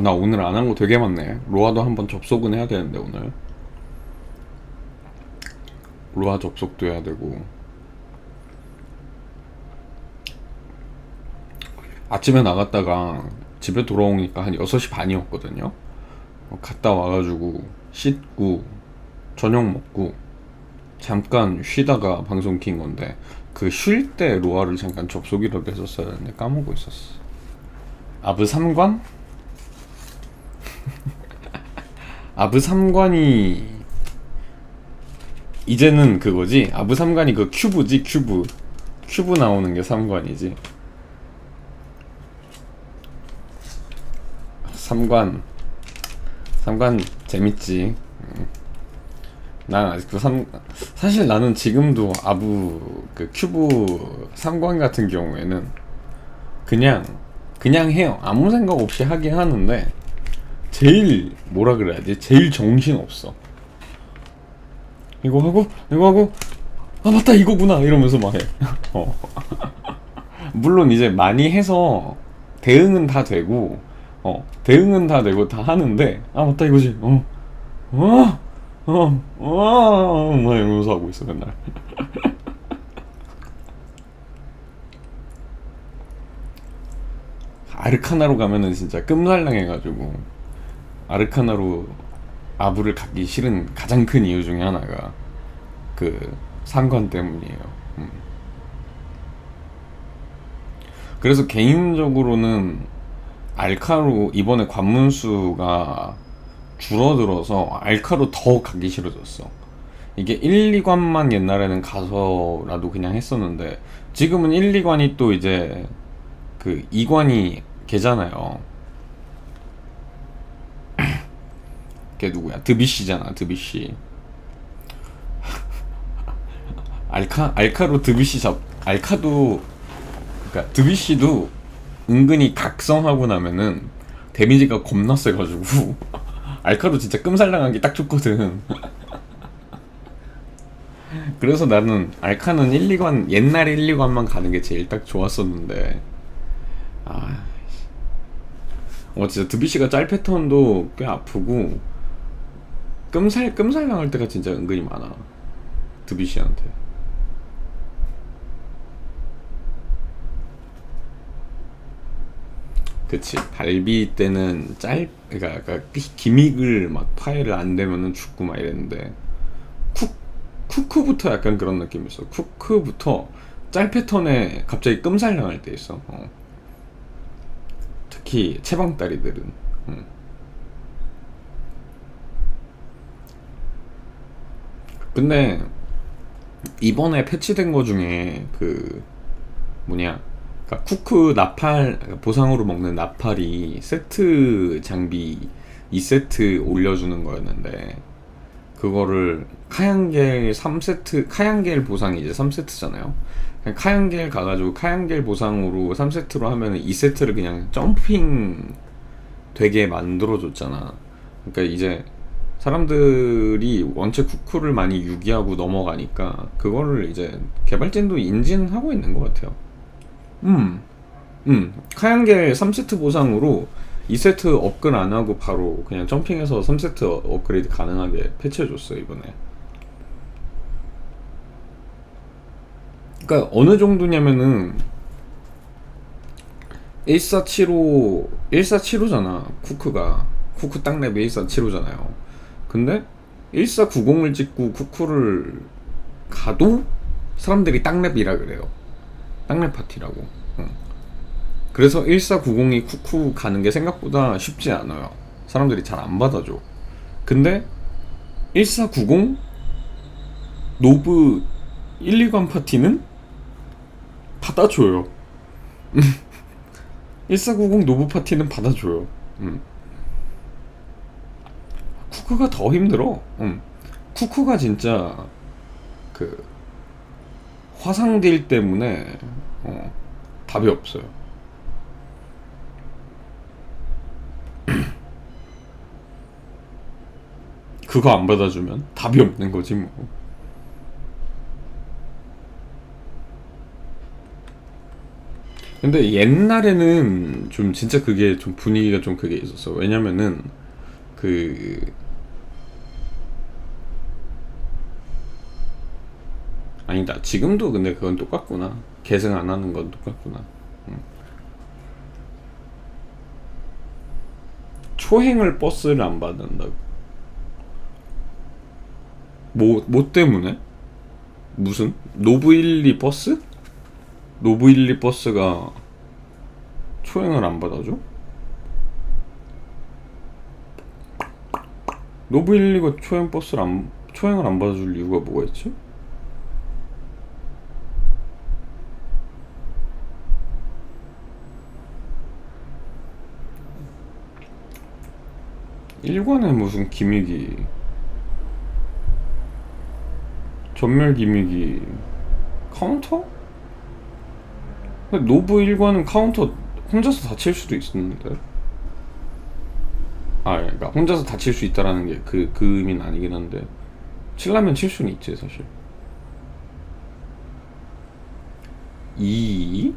나 오늘 안 한 거 되게 많네. 로아도 한번 접속은 해야 되는데 오늘 로아 접속도 해야 되고, 아침에 나갔다가 집에 돌아오니까 한 6시 반이었거든요. 갔다 와가지고 씻고 저녁 먹고 잠깐 쉬다가 방송 킨 건데, 그 쉴 때 로아를 잠깐 접속이라도 했었어야 했는데 까먹고 있었어. 아브 3관? 아브 3관이 이제는 그거지. 아브 3관이 그 큐브지. 큐브 나오는 게 3관이지. 3관 재밌지. 난 아직도 사실 나는 지금도 아부 그 큐브 3관 같은 경우에는 그냥 해요. 아무 생각 없이 하긴 하는데 제일 뭐라 그래야지? 제일 정신 없어. 이거 하고 아 맞다 이거구나 이러면서 막 해. 어. 물론 이제 많이 해서 대응은 다 되고 대응은 다 되고 다 하는데 아 맞다 이거지 막 이러면서 하고 있어 맨날. 아르카나로 가면은 진짜 끔살랑해가지고 아르카나로 아부를 가기 싫은 가장 큰 이유 중에 하나가 그 상관 때문이에요. 그래서 개인적으로는 알카로 이번에 관문수가 줄어들어서 알카로 더 가기 싫어졌어. 이게 1, 2관만 옛날에는 가서라도 그냥 했었는데 지금은 1, 2관이 또 이제 그 2관이 걔잖아요. 걔 누구야? 드비쉬잖아, 드비쉬. 알카로 드비쉬 알카도, 그니까 드비쉬도 은근히 각성하고 나면은 데미지가 겁나 세가지고 알카도 진짜 끔살당하기 딱 좋거든. 그래서 나는 알카는 1, 2관, 옛날 1, 2관만 가는 게 제일 딱 좋았었는데 진짜 드비쉬가 짤 패턴도 꽤 아프고 끔살 당할 때가 진짜 은근히 많아 드비쉬한테. 그치, 발비 때는 그러니까 기믹을 막 파해를 안 되면은 죽고 막 이랬는데 쿠크부터 약간 그런 느낌이 있어. 쿠크부터 짤 패턴에 갑자기 끔살 당할 때 있어. 특히 채방다리들은. 근데 이번에 패치된 거 중에 그 뭐냐, 그러니까 쿠크 나팔 보상으로 먹는 나팔이 세트 장비 2세트 올려주는 거였는데 그거를 카양겔 3세트, 카양겔 보상이 이제 3세트잖아요. 카양겔 가가지고 카양겔 보상으로 3세트로 하면은 2세트를 그냥 점핑 되게 만들어줬잖아. 그러니까 이제 사람들이 원체 쿠쿠를 많이 유기하고 넘어가니까 그거를 이제 개발진도 인지는 하고 있는 것 같아요. 카양겔 3세트 보상으로 2세트 업글 안 하고 바로 그냥 점핑해서 3세트 업그레이드 가능하게 패치해줬어요 이번에. 그러니까 어느 정도냐면은 1475잖아 쿠크가. 쿠크 땅랩이 1475잖아요. 근데 1490을 찍고 쿠크를 가도 사람들이 땅랩이라 그래요. 땅랩 파티라고. 그래서 1490이 쿠쿠 가는 게 생각보다 쉽지 않아요. 사람들이 잘 안 받아줘. 근데 1490 노브 1, 2관 파티는 받아줘요. 1490 노브 파티는 받아줘요. 쿠쿠가 더 힘들어. 쿠쿠가 진짜 그 화상딜 때문에 답이 없어요. 그거 안 받아주면 답이 없는 거지 뭐. 근데 옛날에는 좀 진짜 그게 좀 분위기가 좀 그게 있었어. 왜냐면은 그 아니다, 지금도 근데 그건 똑같구나. 계승 안 하는 건 똑같구나. 초행을 버스를 안 받는다고. 뭐 때문에? 무슨? 노브 12 버스? 노브 12 버스가 초행을 안 받아줘? 노브 12가 초행을 안 받아줄 이유가 뭐가 있지? 일관에 무슨 기믹이, 전멸 기믹이 카운터? 근데 노브 일관은 카운터 혼자서 다 칠 수도 있었는데. 그러니까 혼자서 다칠 수 있다라는 게 그 의미는 아니긴 한데 칠라면 칠 수는 있지 사실. 이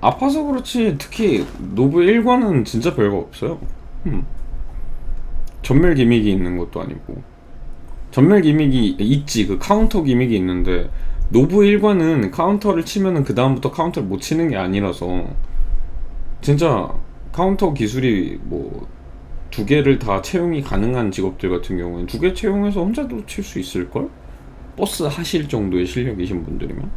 아파서 그렇지 특히 노브 1관은 진짜 별거 없어요. 음. 전멸 기믹이 있는 것도 아니고 전멸 기믹이 있지 그 카운터 기믹이 있는데 노브 1관은 카운터를 치면은 그 다음부터 카운터를 못 치는 게 아니라서 진짜 카운터 기술이 뭐 두 개를 다 채용이 가능한 직업들 같은 경우는 두 개 채용해서 혼자도 칠 수 있을걸? 버스 하실 정도의 실력이신 분들이면.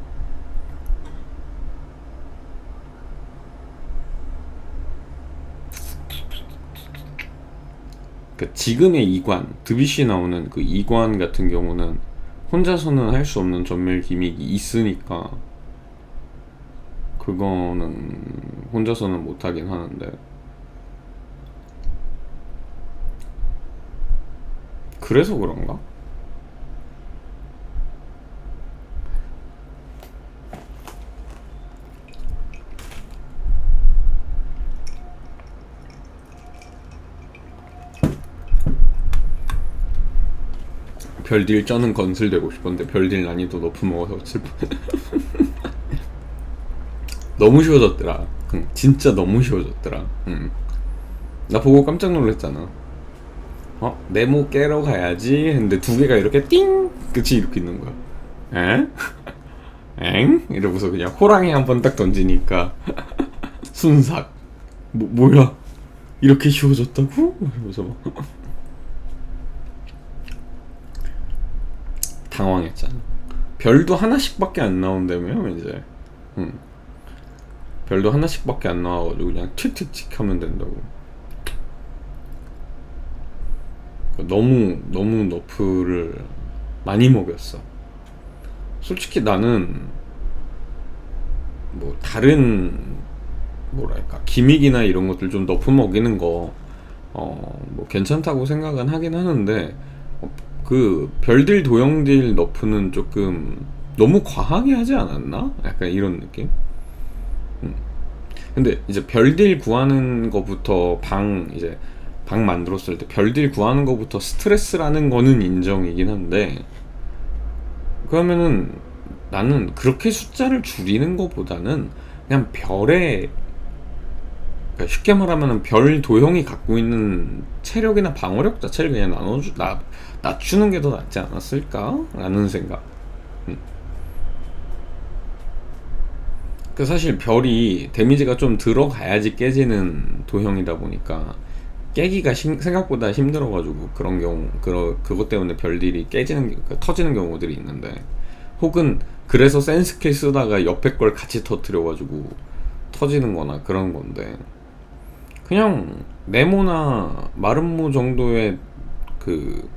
그 지금의 2관 드비시 나오는 그 2관 같은 경우는 혼자서는 할 수 없는 전멸 기믹이 있으니까 그거는 혼자서는 못하긴 하는데 그래서 그런가? 별딜 쩌는 건슬 되고 싶었는데 별딜 난이도 높은 먹어서 슬픈. 너무 쉬워졌더라. 진짜 너무 쉬워졌더라. 나 보고 깜짝 놀랐잖아. 네모 깨러 가야지 했는데 두 개가 이렇게 띵 끝이 이렇게 있는 거야. 에? 엥? 이러고서 그냥 호랑이 한 번 딱 던지니까 순삭. 뭐야? 이렇게 쉬워졌다고? 이러면서 막 당황했잖아. 별도 하나씩밖에 안 나온다며 이제. 별도 하나씩밖에 안 나와가지고 그냥 틱틱틱 하면 된다고. 너무 너프를 많이 먹였어. 솔직히 나는 뭐 다른 뭐랄까 기믹이나 이런 것들 좀 너프 먹이는 거 뭐 괜찮다고 생각은 하긴 하는데 그 별딜 도형딜 너프는 조금 너무 과하게 하지 않았나? 약간 이런 느낌? 근데 이제 별딜 구하는 거부터 이제 방 만들었을 때 별딜 구하는 거부터 스트레스라는 거는 인정이긴 한데 그러면은 나는 그렇게 숫자를 줄이는 것보다는 그냥 별에 그러니까 쉽게 말하면 별 도형이 갖고 있는 체력이나 방어력 자체를 그냥 낮추는 게 더 낫지 않았을까? 라는 생각. 그 사실 별이 데미지가 좀 들어가야지 깨지는 도형이다 보니까 깨기가 생각보다 힘들어가지고 그런 경우 그것 때문에 별들이 터지는 경우들이 있는데 혹은 그래서 센 스킬 쓰다가 옆에 걸 같이 터뜨려가지고 터지는 거나 그런 건데 그냥 네모나 마름모 정도의 그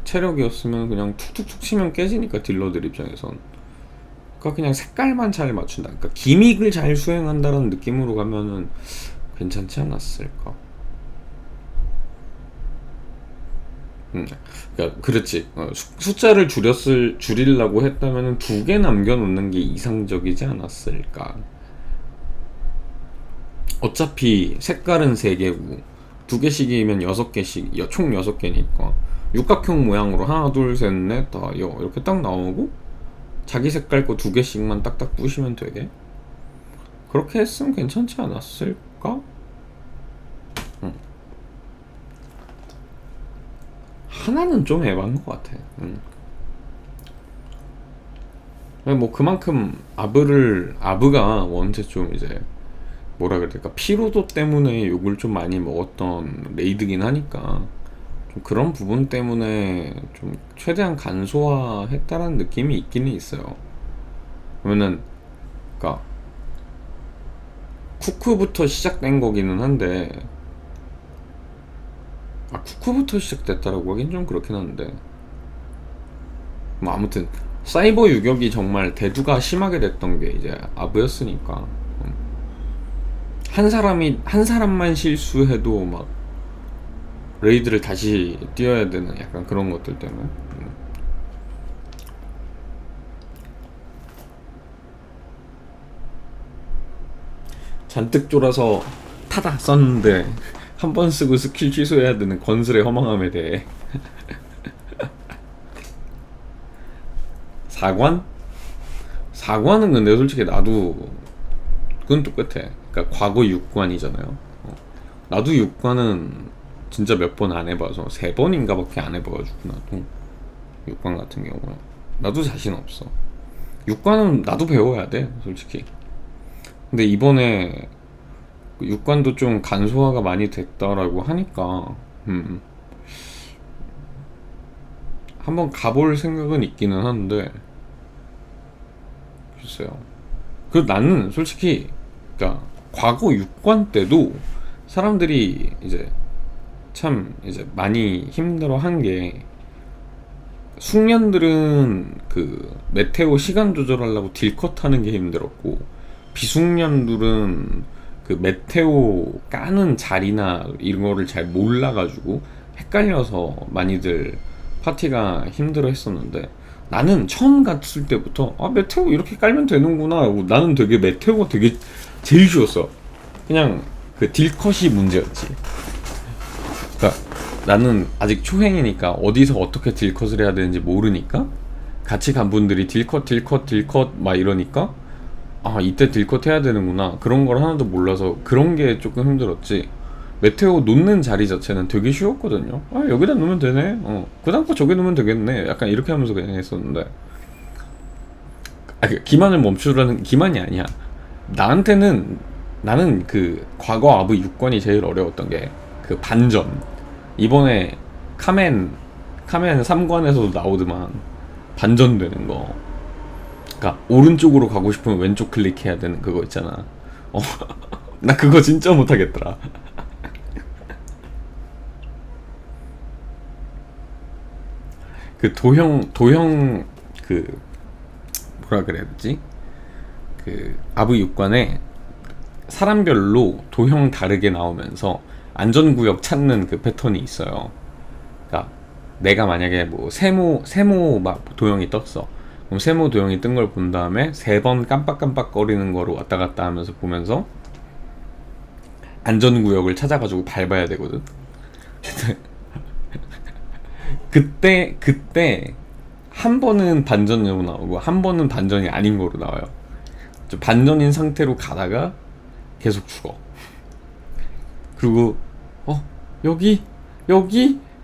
체력이었으면 그냥 툭툭툭 치면 깨지니까 딜러들 입장에선 그러니까 그냥 색깔만 잘 맞춘다. 그러니까 기믹을 잘 수행한다는 느낌으로 가면은 괜찮지 않았을까? 그러니까 그렇지. 숫자를 줄이려고 했다면은 2개 남겨놓는 게 이상적이지 않았을까? 어차피 색깔은 3개고 2개씩이면 6개씩 총 6개니까 육각형 모양으로 하나 둘 셋 넷 다 이렇게 딱 나오고 자기 색깔 거 2개씩만 딱딱 부시면 되게 그렇게 했으면 괜찮지 않았을까? 하나는 좀 에반인 것 같아. 뭐 그만큼 아브가 원체 좀 이제 뭐라 그래야 될까 피로도 때문에 욕을 좀 많이 먹었던 레이드긴 하니까 좀 그런 부분 때문에 좀 최대한 간소화했다라는 느낌이 있기는 있어요. 그러면은 그러니까 쿠크부터 시작된 거기는 한데 쿠크부터 시작됐다라고 하긴 좀 그렇긴 한데 뭐 아무튼 사이버 유격이 정말 대두가 심하게 됐던 게 이제 아브였으니까 한 사람만 실수해도 막 레이드를 다시 뛰어야 되는 약간 그런 것들 때문에 잔뜩 쫄아서 타다 썼는데 한 번 쓰고 스킬 취소해야 되는 건슬의 허망함에 대해. 사관? 사관은 근데 솔직히 나도 그건 똑같아. 그러니까 과거 6관이잖아요. 나도 6관은 진짜 몇 번 안 해봐서 3번인가 밖에 안 해봐가지고 나도 6관 같은 경우는 나도 자신 없어. 6관은 나도 배워야 돼 솔직히. 근데 이번에 6관도 좀 간소화가 많이 됐다라고 하니까 한번 가볼 생각은 있기는 한데 글쎄요. 그 나는 솔직히 그러니까 과거 6관 때도 사람들이 이제 참 이제 많이 힘들어 한 게 숙련들은 그 메테오 시간 조절하려고 딜컷 하는 게 힘들었고 비숙련들은 그 메테오 까는 자리나 이런 거를 잘 몰라가지고 헷갈려서 많이들 파티가 힘들어 했었는데 나는 처음 갔을 때부터 아 메테오 이렇게 깔면 되는구나 하고 나는 되게 메테오가 되게 제일 쉬웠어. 그냥 그 딜컷이 문제였지. 그러니까 나는 아직 초행이니까 어디서 어떻게 딜컷을 해야 되는지 모르니까 같이 간 분들이 딜컷 막 이러니까 아 이때 딜컷 해야 되는구나 그런 걸 하나도 몰라서 그런 게 조금 힘들었지. 메테오 놓는 자리 자체는 되게 쉬웠거든요. 아 여기다 놓으면 되네. 그 다음 거 저기 놓으면 되겠네. 약간 이렇게 하면서 그냥 했었는데 기만을 멈추라는 기만이 아니야. 나는 그 과거 아브 6관이 제일 어려웠던 게 그 반전. 이번에 카멘 3관에서도 나오더만 반전되는 거. 그러니까 오른쪽으로 가고 싶으면 왼쪽 클릭해야 되는 그거 있잖아. 나 그거 진짜 못하겠더라. 그 도형 그 뭐라 그래야 되지? 그 아브 6관에 사람별로 도형 다르게 나오면서 안전구역 찾는 그 패턴이 있어요. 그러니까 내가 만약에 뭐 세모 막 도형이 떴어. 그럼 세모 도형이 뜬 걸 본 다음에 3번 깜빡깜빡 거리는 거로 왔다 갔다 하면서 보면서 안전구역을 찾아가지고 밟아야 되거든. 그때 한 번은 반전으로 나오고 한 번은 반전이 아닌 거로 나와요. 반전인 상태로 가다가 계속 죽어. 그리고 여기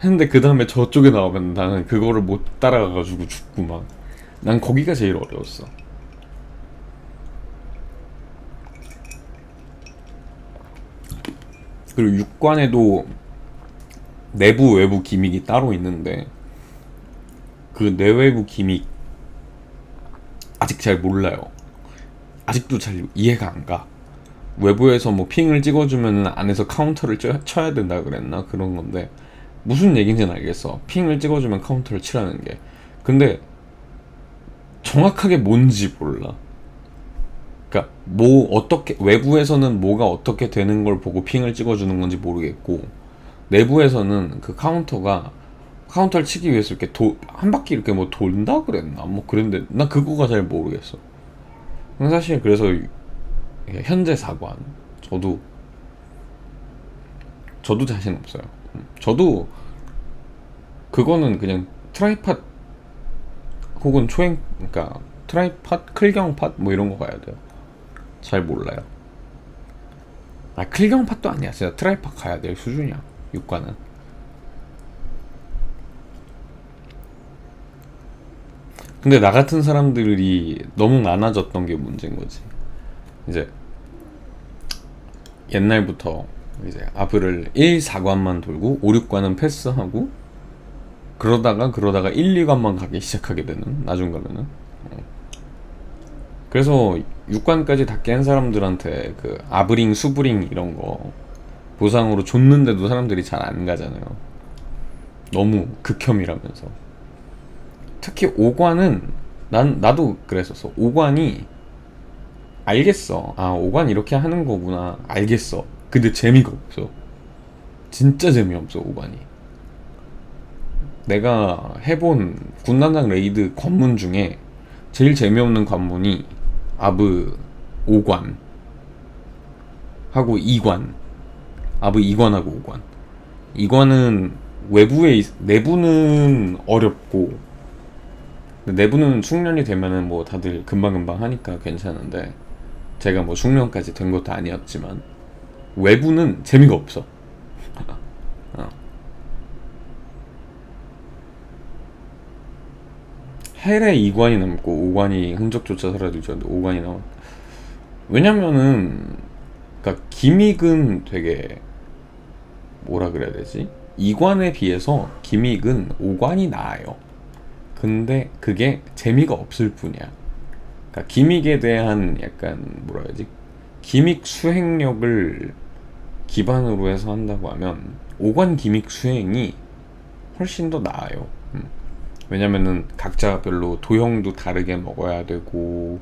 했는데 그 다음에 저쪽에 나오면 나는 그거를 못 따라가가지고 죽고 막. 난 거기가 제일 어려웠어. 그리고 6관에도 내부 외부 기믹이 따로 있는데 그 내외부 기믹 아직 잘 몰라요. 아직도 잘 이해가 안 가. 외부에서 뭐 핑을 찍어주면 안에서 카운터를 쳐야 된다 그랬나? 그런 건데 무슨 얘기인지는 알겠어. 핑을 찍어주면 카운터를 치라는 게. 근데 정확하게 뭔지 몰라. 그러니까 뭐 어떻게 외부에서는 뭐가 어떻게 되는 걸 보고 핑을 찍어주는 건지 모르겠고 내부에서는 그 카운터를 치기 위해서 이렇게 한 바퀴 이렇게 뭐 돈다 그랬나? 뭐 그런데 나 그거가 잘 모르겠어. 사실 그래서 현재 4관 저도 자신 없어요. 저도 그거는 그냥 트라이팟 혹은 초행, 그러니까 트라이팟, 클경팟 뭐 이런 거 가야 돼요. 잘 몰라요. 클경팟도 아니야. 진짜 트라이팟 가야 될 수준이야. 6관은. 근데 나 같은 사람들이 너무 많아졌던 게 문제인 거지. 이제 옛날부터 이제 아브를 1, 4관만 돌고 5, 6관은 패스하고 그러다가 1, 2관만 가기 시작하게 되는 나중 가면은. 그래서 6관까지 다 깬 사람들한테 그 아브링, 수브링 이런 거 보상으로 줬는데도 사람들이 잘 안 가잖아요. 너무 극혐이라면서. 특히 5관은 나도 그랬었어. 5관이 알겠어. 5관 이렇게 하는 거구나. 알겠어. 근데 재미가 없어. 진짜 재미없어 5관이. 내가 해본 군단장 레이드 관문 중에 제일 재미없는 관문이 아브 5관. 하고 이관, 아부 이관하고 오관. 이관은 내부는 어렵고, 내부는 숙련이 되면은 뭐 다들 금방금방 하니까 괜찮은데, 제가 뭐 숙련까지 된 것도 아니었지만 외부는 재미가 없어. 어. 헬에 2관이 남고 5관이 흔적조차 사라질 줄 알았는데 5관이 남았. 왜냐면은 그러니까 기믹은 되게 뭐라 그래야 되지? 2관에 비해서 기믹은 5관이 나아요. 근데 그게 재미가 없을 뿐이야. 그러니까 기믹에 대한 약간 뭐라 해야지? 기믹 수행력을 기반으로 해서 한다고 하면 5관 기믹 수행이 훨씬 더 나아요. 왜냐면은 각자 별로 도형도 다르게 먹어야 되고,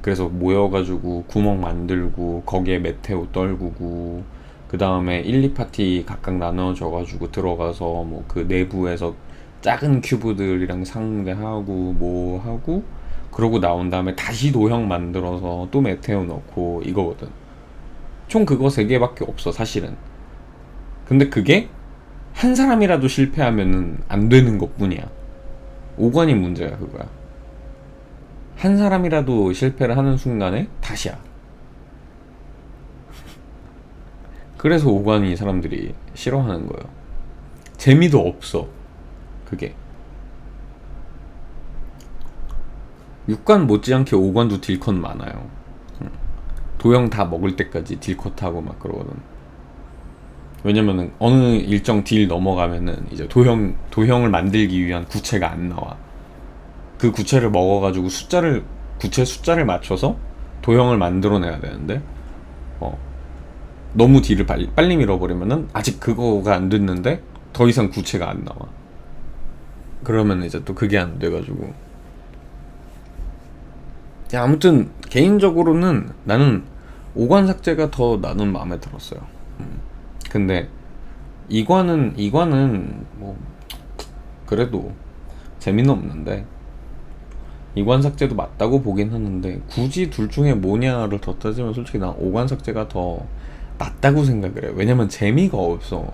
그래서 모여가지고 구멍 만들고 거기에 메테오 떨구고, 그 다음에 1, 2파티 각각 나눠져가지고 들어가서 뭐 그 내부에서 작은 큐브들이랑 상대하고 뭐 하고, 그러고 나온 다음에 다시 도형 만들어서 또 메테오 넣고 이거거든. 총 그거 3개밖에 없어 사실은. 근데 그게 한 사람이라도 실패하면은 안 되는 것 뿐이야. 5관이 문제야 그거야. 한 사람이라도 실패를 하는 순간에 다시야. 그래서 5관이 사람들이 싫어하는 거예요. 재미도 없어 그게. 6관 못지않게 5관도 딜컷 많아요. 도형 다 먹을 때까지 딜컷하고 막 그러거든. 왜냐면은 어느 일정 딜 넘어가면은 이제 도형을 만들기 위한 구체가 안 나와. 그 구체를 먹어가지고 구체 숫자를 맞춰서 도형을 만들어내야 되는데, 너무 딜을 빨리 밀어버리면은 아직 그거가 안 됐는데 더 이상 구체가 안 나와. 그러면 이제 또 그게 안 돼가지고. 야, 아무튼 개인적으로는 나는 5관 삭제가 더 나는 마음에 들었어요. 근데 2관은 뭐 그래도 재미는 없는데, 2관 삭제도 맞다고 보긴 하는데, 굳이 둘 중에 뭐냐를 더 따지면 솔직히 난 5관 삭제가 더 낫다고 생각을 해요. 왜냐면 재미가 없어.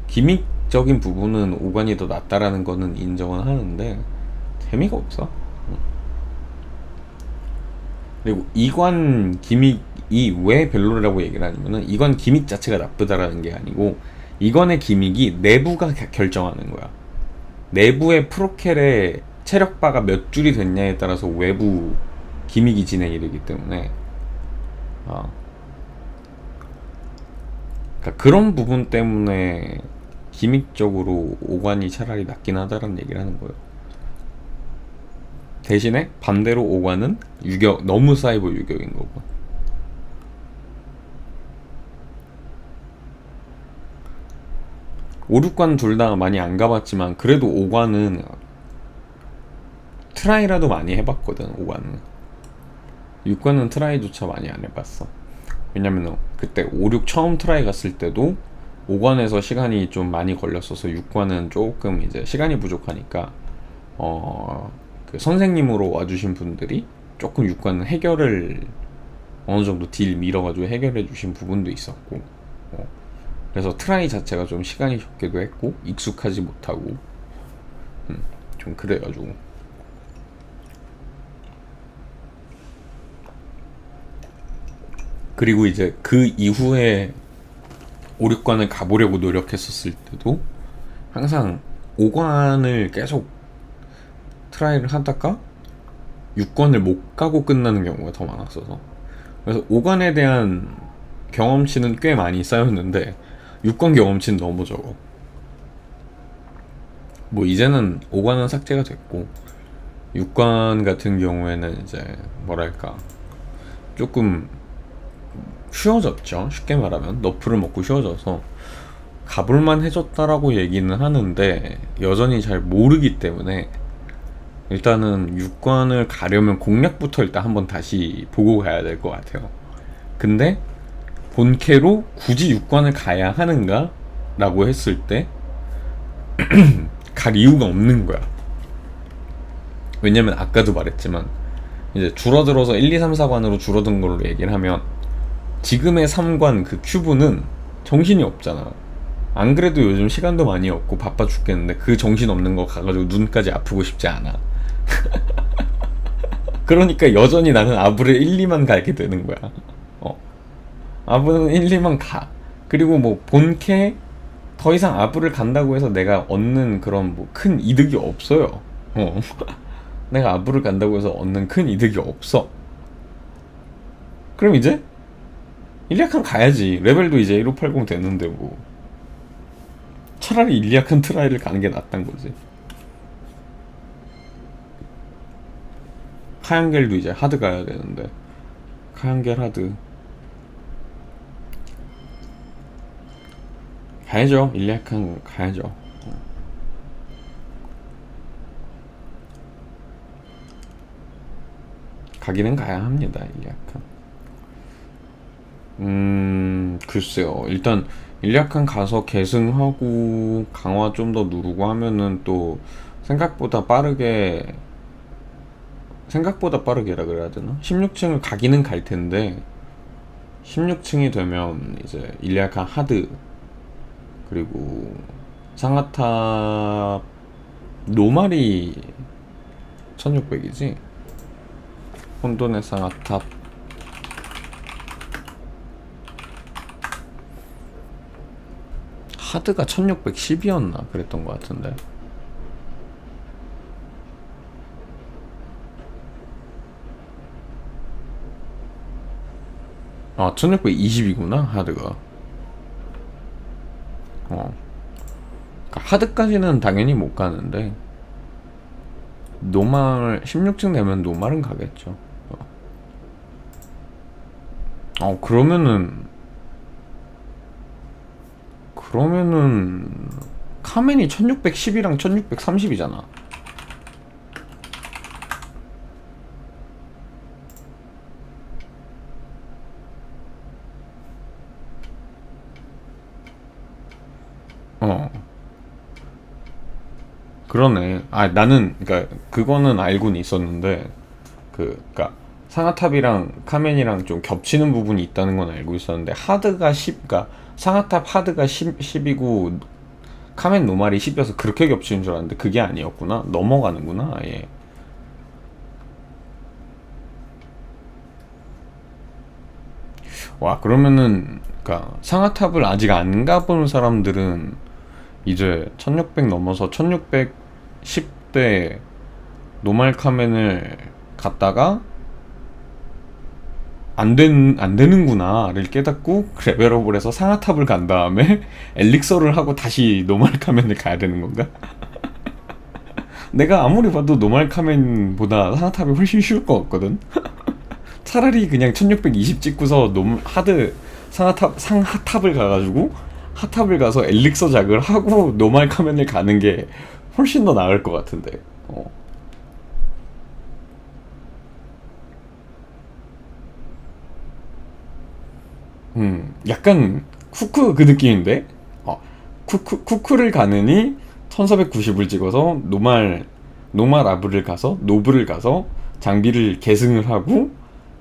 기믹적인 부분은 5관이 더 낫다라는 거는 인정은 하는데 재미가 없어. 그리고 2관 기믹이 왜 별로라고 얘기를 하냐면은, 2관 기믹 자체가 나쁘다라는 게 아니고 2관의 기믹이 내부가 결정하는 거야. 내부의 프로켈의 체력바가 몇 줄이 됐냐에 따라서 외부 기믹이 진행이 되기 때문에, 그러니까 그런 부분 때문에 기믹적으로 5관이 차라리 낫긴 하다라는 얘기를 하는 거예요. 대신에 반대로 5관은 유격, 너무 사이버 유격인 거고. 오, 6관 둘 다 많이 안 가봤지만 그래도 5관은 트라이라도 많이 해봤거든. 5관은 6관은 트라이조차 많이 안 해봤어. 왜냐면 그때 5, 6 처음 트라이 갔을 때도 5관에서 시간이 좀 많이 걸렸어서 6관은 조금 이제 시간이 부족하니까 그 선생님으로 와주신 분들이 조금 6관은 해결을 어느 정도 딜 밀어가지고 해결해 주신 부분도 있었고, 그래서 트라이 자체가 좀 시간이 적기도 했고 익숙하지 못하고 좀 그래가지고. 그리고 이제 그 이후에 5, 6관을 가보려고 노력했었을 때도 항상 5관을 계속 트라이를 하다가 6관을 못 가고 끝나는 경우가 더 많았어서, 그래서 5관에 대한 경험치는 꽤 많이 쌓였는데 6관 경험치는 너무 적어. 뭐 이제는 5관은 삭제가 됐고 6관 같은 경우에는 이제 뭐랄까 조금 쉬워졌죠. 쉽게 말하면 너프를 먹고 쉬워져서 가볼만 해졌다라고 얘기는 하는데 여전히 잘 모르기 때문에 일단은 6관을 가려면 공략부터 일단 한번 다시 보고 가야 될 것 같아요. 근데 본캐로 굳이 6관을 가야 하는가? 라고 했을 때 갈 이유가 없는 거야. 왜냐면 아까도 말했지만 이제 줄어들어서 1, 2, 3, 4관으로 줄어든 걸로 얘기를 하면 지금의 3관 그 큐브는 정신이 없잖아. 안 그래도 요즘 시간도 많이 없고 바빠 죽겠는데 그 정신 없는 거 가가지고 눈까지 아프고 싶지 않아. 그러니까 여전히 나는 아부를 1, 2만 가게 되는 거야. 아부는 1, 2만 가. 그리고 뭐 본캐 더 이상 아부를 간다고 해서 내가 얻는 그런 뭐 큰 이득이 없어요. 내가 아부를 간다고 해서 얻는 큰 이득이 없어. 그럼 이제 일리아칸 가야지. 레벨도 이제 1580 됐는데 뭐 차라리 일리아칸 트라이를 가는 게 낫단 거지. 카양겔도 이제 하드 가야 되는데 카양겔 하드 가야죠. 일리아칸 가야죠. 가기는 가야 합니다. 일리아칸. 글쎄요. 일단 일리아칸 가서 계승하고 강화 좀 더 누르고 하면은 또 생각보다 빠르게라 그래야 되나? 16층을 가기는 갈 텐데 16층이 되면 이제 일리아칸 하드 그리고 상하탑 노말이 1600이지? 혼돈의 상하탑 하드가 1610이었나 그랬던 것 같은데. 아 1620이구나 하드가. 그러니까 하드까지는 당연히 못 가는데 노말 16층 되면 노말은 가겠죠. 그러면은 카멘이 1610이랑 1630이잖아. 그러네. 나는 그러니까 그거는 알고는 있었는데 그러니까 상하탑이랑 카멘이랑 좀 겹치는 부분이 있다는 건 알고 있었는데 하드가 10, 그러니까 상하탑 하드가 10이고 카멘 노말이 10이어서 그렇게 겹치는 줄 알았는데 그게 아니었구나. 넘어가는구나. 아예. 와 그러면은 그러니까 상하탑을 아직 안 가본 사람들은 이제 1600 넘어서 1610대 노말 카멘을 갔다가 안 되는구나를 깨닫고 레벨업을 해서 상하탑을 간 다음에 엘릭서를 하고 다시 노말 카멘을 가야 되는 건가? 내가 아무리 봐도 노말 카멘보다 상하탑이 훨씬 쉬울 것 같거든? 차라리 그냥 1620 찍고서 상하탑을 가가지고 하탑을 가서 엘릭서 작을 하고 노말 카멘을 가는 게 훨씬 더 나을 것 같은데. 약간 쿠크 그 느낌인데? 쿠크를 가느니 1490을 찍어서 노말 아브를 가서 노브를 가서 장비를 계승을 하고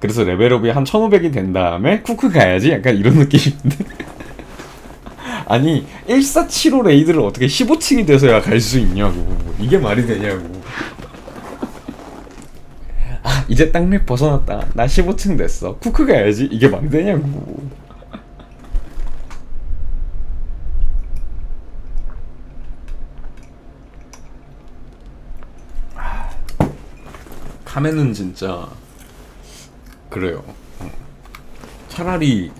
그래서 레벨업이 한 1500이 된 다음에 쿠크 가야지? 약간 이런 느낌인데? 아니 1475 레이드를 어떻게 15층이 돼서야 갈 수 있냐고. 이게 말이 되냐고. 이제 땅맵 벗어났다. 나 15층 됐어. 쿠크 가야지? 이게 말이 되냐고. 카멘은 진짜 그래요. 차라리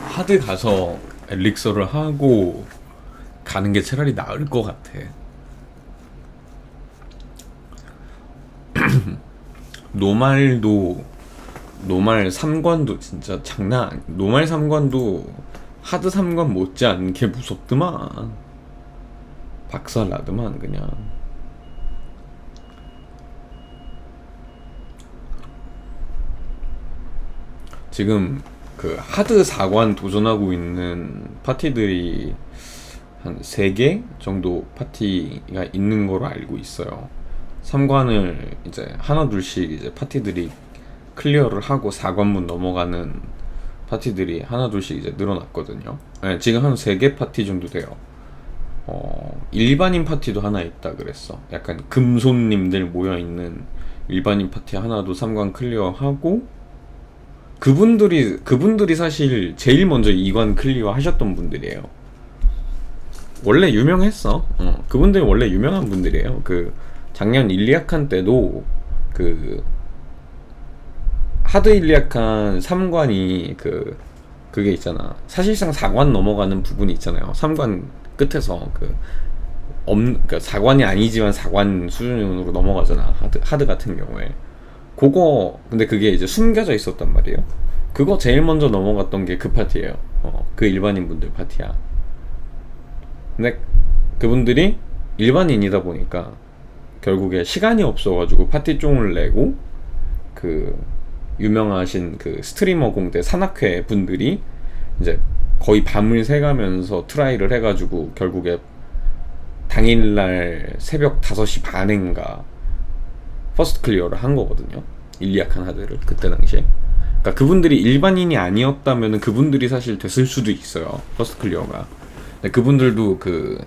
하드 가서 엘릭서를 하고 가는 게 차라리 나을 것 같아. 노말 3관도 진짜 노말 3관도 하드 3관 못지않게 무섭더만. 박살나더만 그냥. 지금 그 하드 4관 도전하고 있는 파티들이 한 3개 정도 파티가 있는 거로 알고 있어요. 3관을 이제 하나 둘씩 이제 파티들이 클리어를 하고 4관문 넘어가는 파티들이 하나둘씩 이제 늘어났거든요. 네, 지금 한 3개 파티 정도 돼요. 일반인 파티도 하나 있다 그랬어. 약간 금손님들 모여있는 일반인 파티 하나도 3관 클리어하고, 그분들이 사실 제일 먼저 2관 클리어 하셨던 분들이에요. 원래 유명했어. 그분들이 원래 유명한 분들이에요. 그 작년 일리아칸 때도 그 하드 일리아칸 3관이 그게 있잖아. 사실상 4관 넘어가는 부분이 있잖아요. 3관 끝에서 그러니까 4관이 아니지만 4관 수준으로 넘어가잖아. 하드 같은 경우에. 그거 근데 그게 이제 숨겨져 있었단 말이에요. 그거 제일 먼저 넘어갔던 게 그 파티예요. 그 일반인 분들 파티야. 근데 그분들이 일반인이다 보니까 결국에 시간이 없어가지고 파티종을 내고, 그 유명하신 그 스트리머 공대 산악회 분들이 이제 거의 밤을 새가면서 트라이를 해가지고 결국에 당일날 새벽 5시 반인가 퍼스트 클리어를 한 거거든요. 일리아칸 하드를 그때 당시에. 그러니까 그분들이 일반인이 아니었다면 그분들이 사실 됐을 수도 있어요. 퍼스트 클리어가. 근데 그분들도 그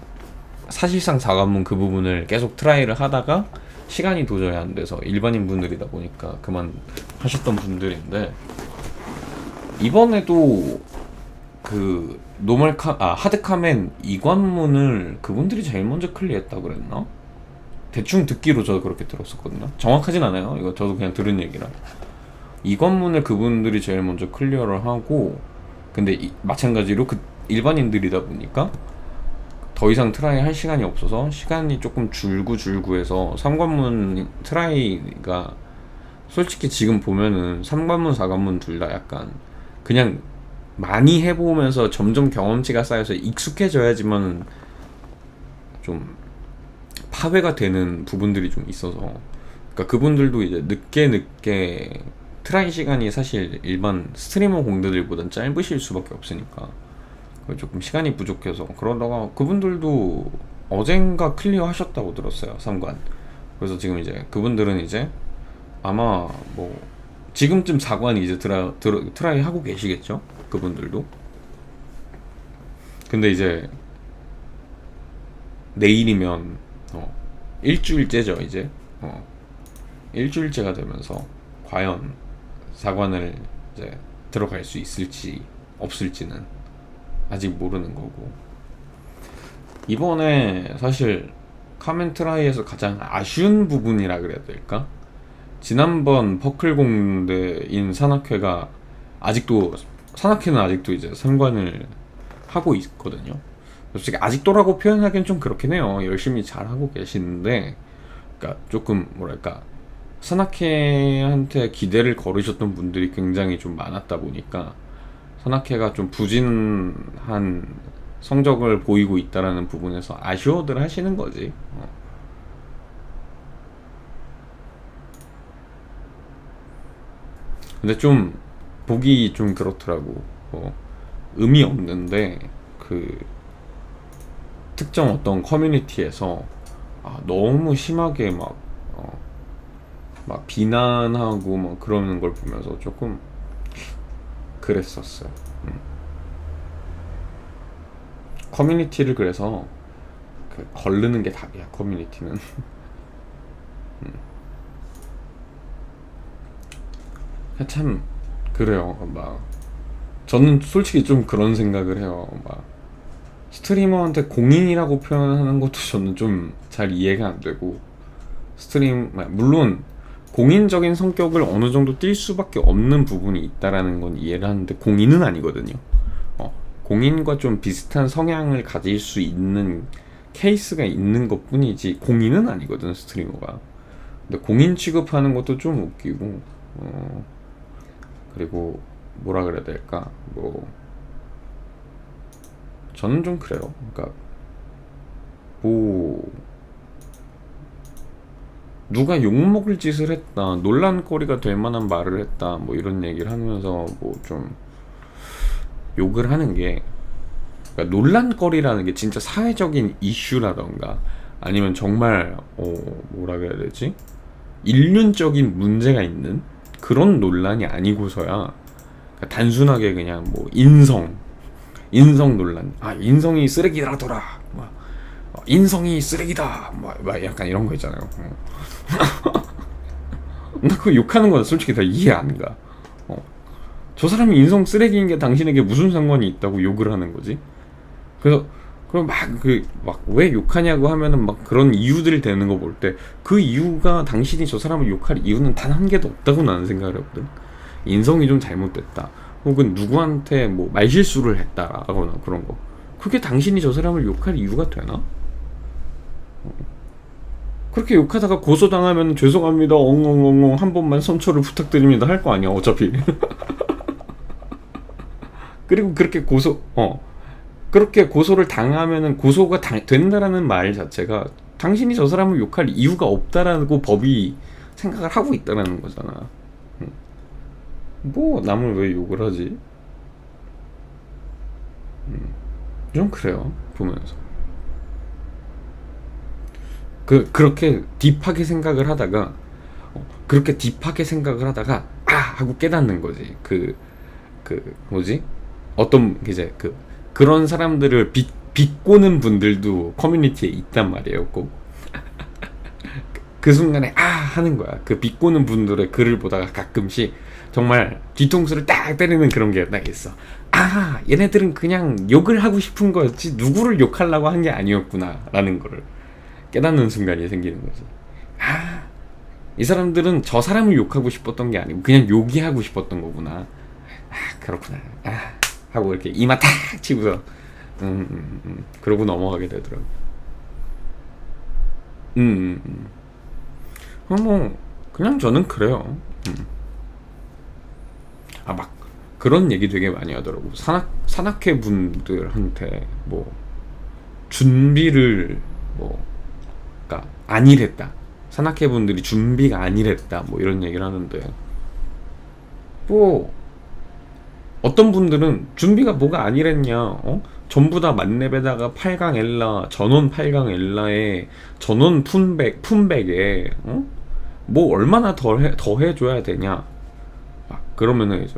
사실상 4관문 그 부분을 계속 트라이를 하다가 시간이 도저히 안 돼서 일반인 분들이다 보니까 그만 하셨던 분들인데, 이번에도 그 하드카멘 2관문을 그분들이 제일 먼저 클리어했다고 그랬나? 대충 듣기로 저도 그렇게 들었었거든요. 정확하진 않아요. 이거 저도 그냥 들은 얘기라. 2관문을 그분들이 제일 먼저 클리어를 하고, 근데 마찬가지로 그 일반인들이다 보니까 더 이상 트라이 할 시간이 없어서 시간이 조금 줄고 해서 3관문 트라이가 솔직히 지금 보면은 3관문 4관문 둘 다 약간 그냥 많이 해보면서 점점 경험치가 쌓여서 익숙해져야지만 좀 파괴가 되는 부분들이 좀 있어서, 그러니까 그분들도 이제 늦게 트라이 시간이 사실 일반 스트리머 공대들보단 짧으실 수밖에 없으니까 조금 시간이 부족해서 그러다가 그분들도 어젠가 클리어 하셨다고 들었어요. 3관. 그래서 지금 이제 그분들은 이제 아마 뭐 지금쯤 4관이 이제 트라이 하고 계시겠죠? 그분들도. 근데 이제 내일이면 일주일째죠 이제. 일주일째가 되면서 과연 4관을 이제 들어갈 수 있을지 없을지는 아직 모르는 거고. 이번에 사실 카멘 트라이에서 가장 아쉬운 부분이라 그래야 될까? 지난번 퍼클 공대인 산악회가 산악회는 아직도 이제 3관을 하고 있거든요. 솔직히 아직도라고 표현하기엔 좀 그렇긴 해요. 열심히 잘 하고 계시는데, 그러니까 조금 뭐랄까, 산악회한테 기대를 걸으셨던 분들이 굉장히 좀 많았다 보니까 산악회가 좀 부진한 성적을 보이고 있다라는 부분에서 아쉬워들 하시는 거지. 근데 좀 보기 좀 그렇더라고. 의미 없는데 그 특정 어떤 커뮤니티에서 너무 심하게 막 비난하고 막 그러는 걸 보면서 조금 그랬었어요. 커뮤니티를 그래서 거르는 게 답이야. 커뮤니티는. 참 그래요. 저는 솔직히 좀 그런 생각을 해요. 스트리머한테 공인이라고 표현하는 것도 저는 좀 잘 이해가 안 되고, 물론 공인적인 성격을 어느 정도 띌 수밖에 없는 부분이 있다라는 건 이해를 하는데 공인은 아니거든요. 공인과 좀 비슷한 성향을 가질 수 있는 케이스가 있는 것 뿐이지 공인은 아니거든, 스트리머가. 근데 공인 취급하는 것도 좀 웃기고, 그리고 뭐라 그래야 될까, 저는 좀 그래요. 그러니까 누가 욕먹을 짓을 했다, 논란거리가 될 만한 말을 했다, 이런 얘기를 하면서 좀 욕을 하는 게, 그러니까 논란거리라는 게 진짜 사회적인 이슈라던가 아니면 정말 뭐라 그래야 되지? 인륜적인 문제가 있는 그런 논란이 아니고서야 그러니까 단순하게 그냥 뭐 인성 논란, 아 인성이 쓰레기라더라, 막 인성이 쓰레기다, 막 약간 이런 거 있잖아요. 나 그거 욕하는 건 솔직히 다 이해 안 가. 저 사람이 인성 쓰레기인 게 당신에게 무슨 상관이 있다고 욕을 하는 거지? 그래서 그럼 막 왜 욕하냐고 하면은 막 그런 이유들 대는 거 볼 때 그 이유가 당신이 저 사람을 욕할 이유는 단 한 개도 없다고 나는 생각을 하거든. 인성이 좀 잘못됐다, 혹은 누구한테 뭐 말실수를 했다라거나 그런 거, 그게 당신이 저 사람을 욕할 이유가 되나? 그렇게 욕하다가 고소당하면 죄송합니다 엉엉엉엉 한 번만 선처를 부탁드립니다 할 거 아니야 어차피. 그리고 그렇게 고소를 당하면은 고소가 된다라는 말 자체가 당신이 저 사람을 욕할 이유가 없다라고 법이 생각을 하고 있다라는 거잖아. 뭐 남을 왜 욕을 하지? 좀 그래요 보면서. 그렇게 딥하게 생각을 하다가 아 하고 깨닫는 거지. 뭐지? 어떤 이제 그런 사람들을 비꼬는 분들도 커뮤니티에 있단 말이에요. 꼭 그 순간에 아 하는 거야. 그 비꼬는 분들의 글을 보다가 가끔씩 정말 뒤통수를 딱 때리는 그런 게 딱 있어. 아 얘네들은 그냥 욕을 하고 싶은 거였지 누구를 욕하려고 한 게 아니었구나 라는 거를 깨닫는 순간이 생기는 거지. 아 이 사람들은 저 사람을 욕하고 싶었던 게 아니고 그냥 욕이 하고 싶었던 거구나. 아 그렇구나. 아 하고 이렇게 이마 탁 치고서 그러고 넘어가게 되더라고. 뭐 그냥 저는 그래요. 아 막 그런 얘기 되게 많이 하더라고. 산악회 분들한테 뭐 준비를 그러니까 안일했다, 산악회 분들이 준비가 안일했다 뭐 이런 얘기를 하는데, 뭐 어떤 분들은 준비가 뭐가 안일했냐, 전부 다 만렙에다가 8강 엘라, 전원 8강 엘라에 전원 품백에 뭐 얼마나 더 해줘야 되냐. 그러면은 이제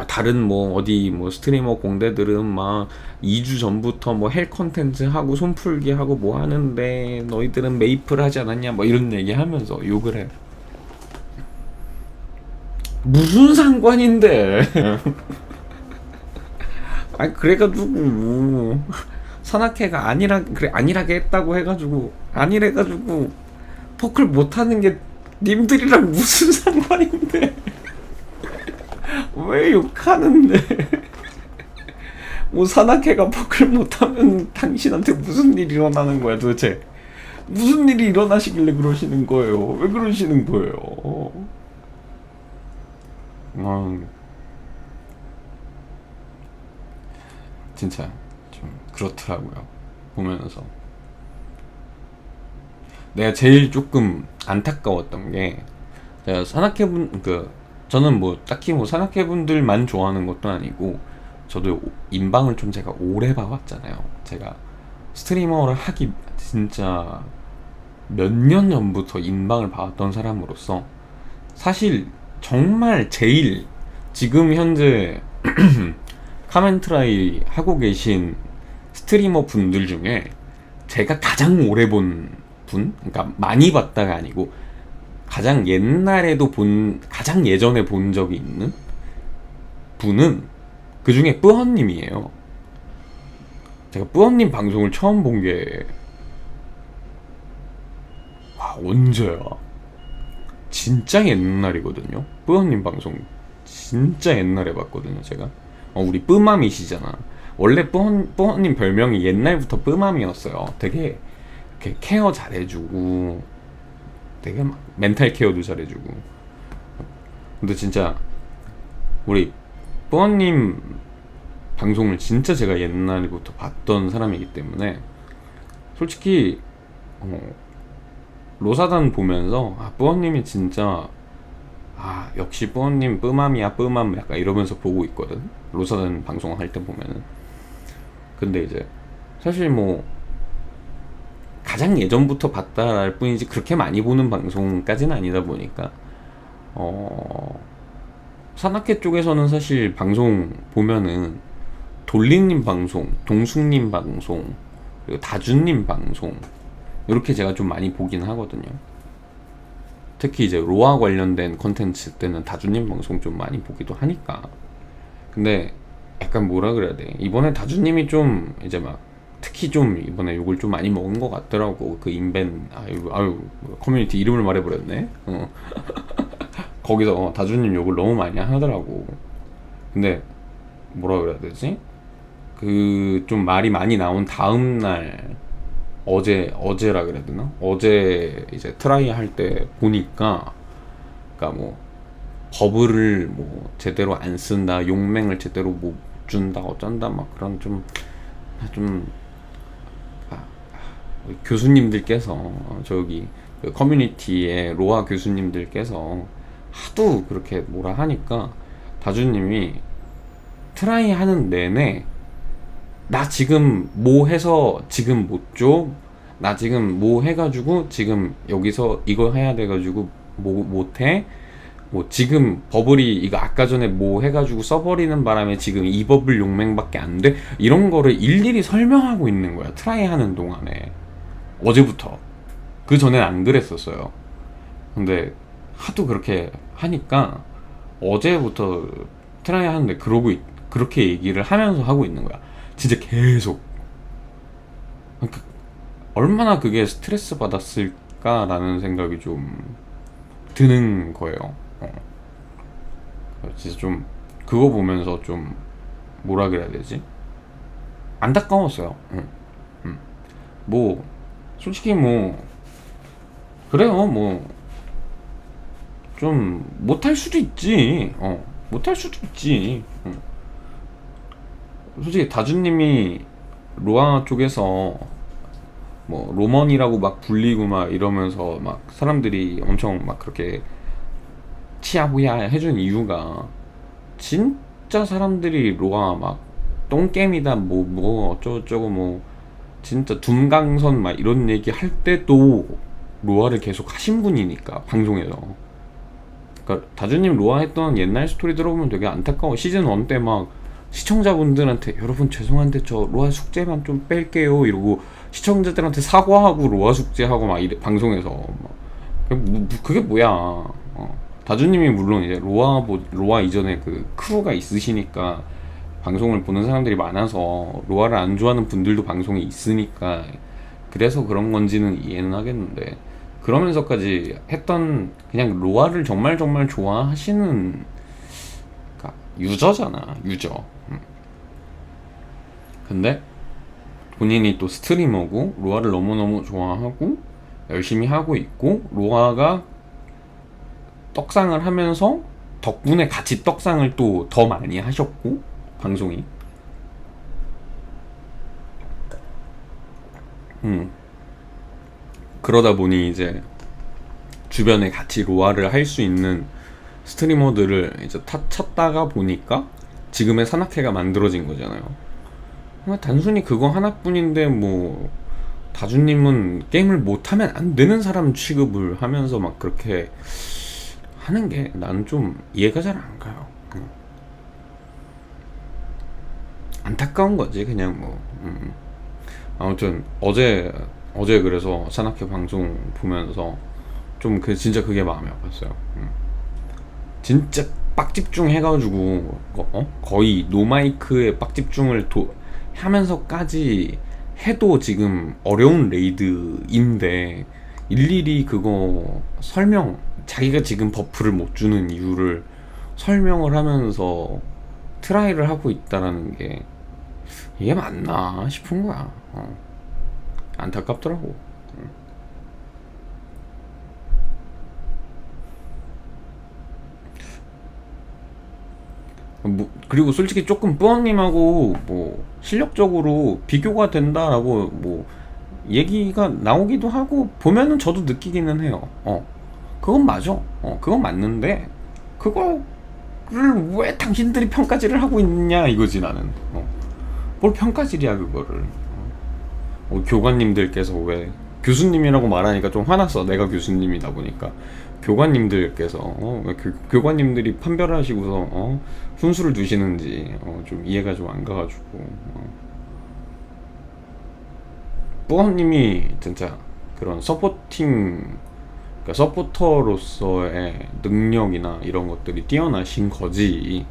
다른 어디 스트리머 공대들은 막 2주 전부터 헬 컨텐츠 하고 손풀기 하고 뭐 하는데 너희들은 메이플 하지 않았냐 뭐 이런 얘기 하면서 욕을 해. 무슨 상관인데. 아니 그래가지고 산악회가 안일하게 했다고 해가지고 안일해가지고 포클 못하는 게 님들이랑 무슨 상관인데. 왜 욕하는데. 뭐 산악회가 포클 못하면 당신한테 무슨 일이 일어나는 거야 도대체. 무슨 일이 일어나시길래 그러시는 거예요. 왜 그러시는 거예요. 진짜 좀 그렇더라고요 보면서. 내가 제일 조금 안타까웠던 게, 제가 산악회분 저는 딱히 산악회분들만 좋아하는 것도 아니고 저도 인방을 좀 제가 오래 봐왔잖아요. 제가 스트리머를 하기 진짜 몇 년 전부터 인방을 봐왔던 사람으로서 사실 정말 제일 지금 현재 카멘트라이 하고 계신 스트리머 분들 중에 제가 가장 오래 본 분, 그러니까 많이 봤다가 아니고 가장 옛날에도 가장 예전에 본 적이 있는 분은 그 중에 뿌헌님이에요. 제가 뿌헌님 방송을 처음 본 게 언제야? 진짜 옛날이거든요. 뿌헌님 방송 진짜 옛날에 봤거든요. 제가 우리 뿌맘이시잖아. 원래 뿌헌님 별명이 옛날부터 뿌맘이었어요. 되게 이렇게 케어 잘해주고 되게 막 멘탈 케어도 잘해주고. 근데 진짜 우리 뿌헌님 방송을 진짜 제가 옛날부터 봤던 사람이기 때문에 솔직히 로사단 보면서 뿌헌님이 진짜 역시 뿌헌님 뿌맘이야 뿌맘 약간 이러면서 보고 있거든. 로사단 방송할 때 보면은. 근데 이제 사실 가장 예전부터 봤다 할 뿐이지 그렇게 많이 보는 방송까지는 아니다 보니까 산악회 쪽에서는 사실 방송 보면은 돌리님 방송, 동숙님 방송, 그리고 다준님 방송 이렇게 제가 좀 많이 보긴 하거든요. 특히 이제 로아 관련된 컨텐츠 때는 다준님 방송 좀 많이 보기도 하니까. 근데 약간 뭐라 그래야 돼, 이번에 다준님이 좀 이제 막 특히 좀 이번에 욕을 좀 많이 먹은 것 같더라고. 그 인벤 아유 커뮤니티 이름을 말해버렸네. 거기서 다준님 욕을 너무 많이 하더라고. 근데 뭐라 그래야 되지? 그 좀 말이 많이 나온 다음 날 어제라 그래야 되나? 어제 이제 트라이 할 때 보니까, 그러니까 뭐 버블을 뭐 제대로 안 쓴다, 용맹을 제대로 못 준다, 어쩐다 막 그런 좀 교수님들께서 저기 그 커뮤니티에 로아 교수님들께서 하도 그렇게 뭐라 하니까 다주님이 트라이 하는 내내 나 지금 뭐 해서 지금 못 줘? 나 지금 뭐 해가지고 지금 여기서 이거 해야 돼가지고 뭐 못해? 뭐 지금 버블이 이거 아까 전에 뭐 해가지고 써버리는 바람에 지금 이 버블 용맹밖에 안 돼? 이런 거를 일일이 설명하고 있는 거야, 트라이 하는 동안에. 어제부터. 그 전엔 안 그랬었어요. 근데 하도 그렇게 하니까 어제부터 트라이 하는데 그렇게 얘기를 하면서 하고 있는 거야. 진짜 계속. 그러니까 얼마나 그게 스트레스 받았을까라는 생각이 좀 드는 거예요. 진짜 좀 그거 보면서 좀 뭐라 그래야 되지? 안타까웠어요. 뭐 솔직히 뭐 그래요. 뭐 좀 못할 수도 있지. 못할 수도 있지. 솔직히 다주님이 로아 쪽에서 뭐 로먼이라고 막 불리고 막 이러면서 막 사람들이 엄청 막 그렇게 치야호야 해준 이유가, 진짜 사람들이 로아 막 똥겜이다 뭐 어쩌고저쩌고 뭐 진짜 둠강선 막 이런 얘기 할 때도 로아를 계속 하신 분이니까, 방송에서. 그러니까 다주님 로아 했던 옛날 스토리 들어보면 되게 안타까워. 시즌 1 때 막 시청자분들한테 여러분 죄송한데 저 로아 숙제만 좀 뺄게요 이러고 시청자들한테 사과하고 로아 숙제하고 막 이래, 방송에서 막. 그게 뭐야. 다주님이 물론 이제 로아 이전에 그 크루가 있으시니까 방송을 보는 사람들이 많아서 로아를 안 좋아하는 분들도 방송에 있으니까 그래서 그런 건지는 이해는 하겠는데, 그러면서까지 했던, 그냥 로아를 정말 정말 좋아하시는, 그러니까 유저잖아, 유저. 근데 본인이 또 스트리머고 로아를 너무너무 좋아하고 열심히 하고 있고, 로아가 떡상을 하면서 덕분에 같이 떡상을 또 더 많이 하셨고, 방송이. 그러다 보니 이제 주변에 같이 로아를 할 수 있는 스트리머들을 이제 찾다가 보니까 지금의 산악회가 만들어진 거잖아요. 단순히 그거 하나뿐인데 뭐 다주님은 게임을 못하면 안 되는 사람 취급을 하면서 막 그렇게 하는 게 나는 좀 이해가 잘 안 가요. 안타까운 거지 그냥 뭐. 아무튼 어제 그래서 산악회 방송 보면서 좀 진짜 그게 마음이 아팠어요. 진짜 빡집중 해가지고 거의 노마이크에 빡집중을 하면서까지 해도 지금 어려운 레이드인데 일일이 그거 자기가 지금 버프를 못 주는 이유를 설명을 하면서 트라이를 하고 있다라는 게 이게 맞나 싶은 거야. 안타깝더라고. 그리고 솔직히 조금 뿌언님하고 뭐 실력적으로 비교가 된다라고 뭐 얘기가 나오기도 하고 보면은 저도 느끼기는 해요. 그건 맞아. 그건 맞는데 그거를 왜 당신들이 평가질을 하고 있냐 이거지 나는. 뭘 평가질이야 그거를. 교관님들께서 왜 교수님이라고 말하니까 좀 화났어. 내가 교수님이다 보니까 교관님들께서 왜 교관님들이 판별하시고서 훈수를 두시는지 좀 이해가 좀 안 가가지고 뿌엄님이 진짜 그런 그러니까 서포터로서의 능력이나 이런 것들이 뛰어나신 거지.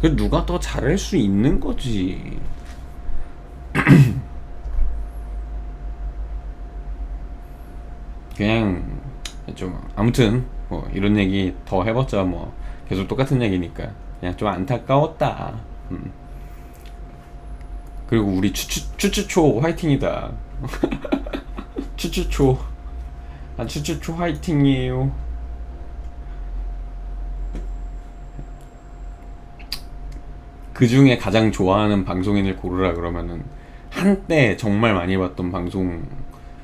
그 누가 더 잘할 수 있는 거지. 그냥 좀 아무튼 뭐 이런 얘기 더 해봤자 뭐 계속 똑같은 얘기니까 그냥 좀 안타까웠다. 그리고 우리 추추초 화이팅이다. 추추초 추추초 화이팅이에요. 그 중에 가장 좋아하는 방송인을 고르라 그러면은 한때 정말 많이 봤던 방송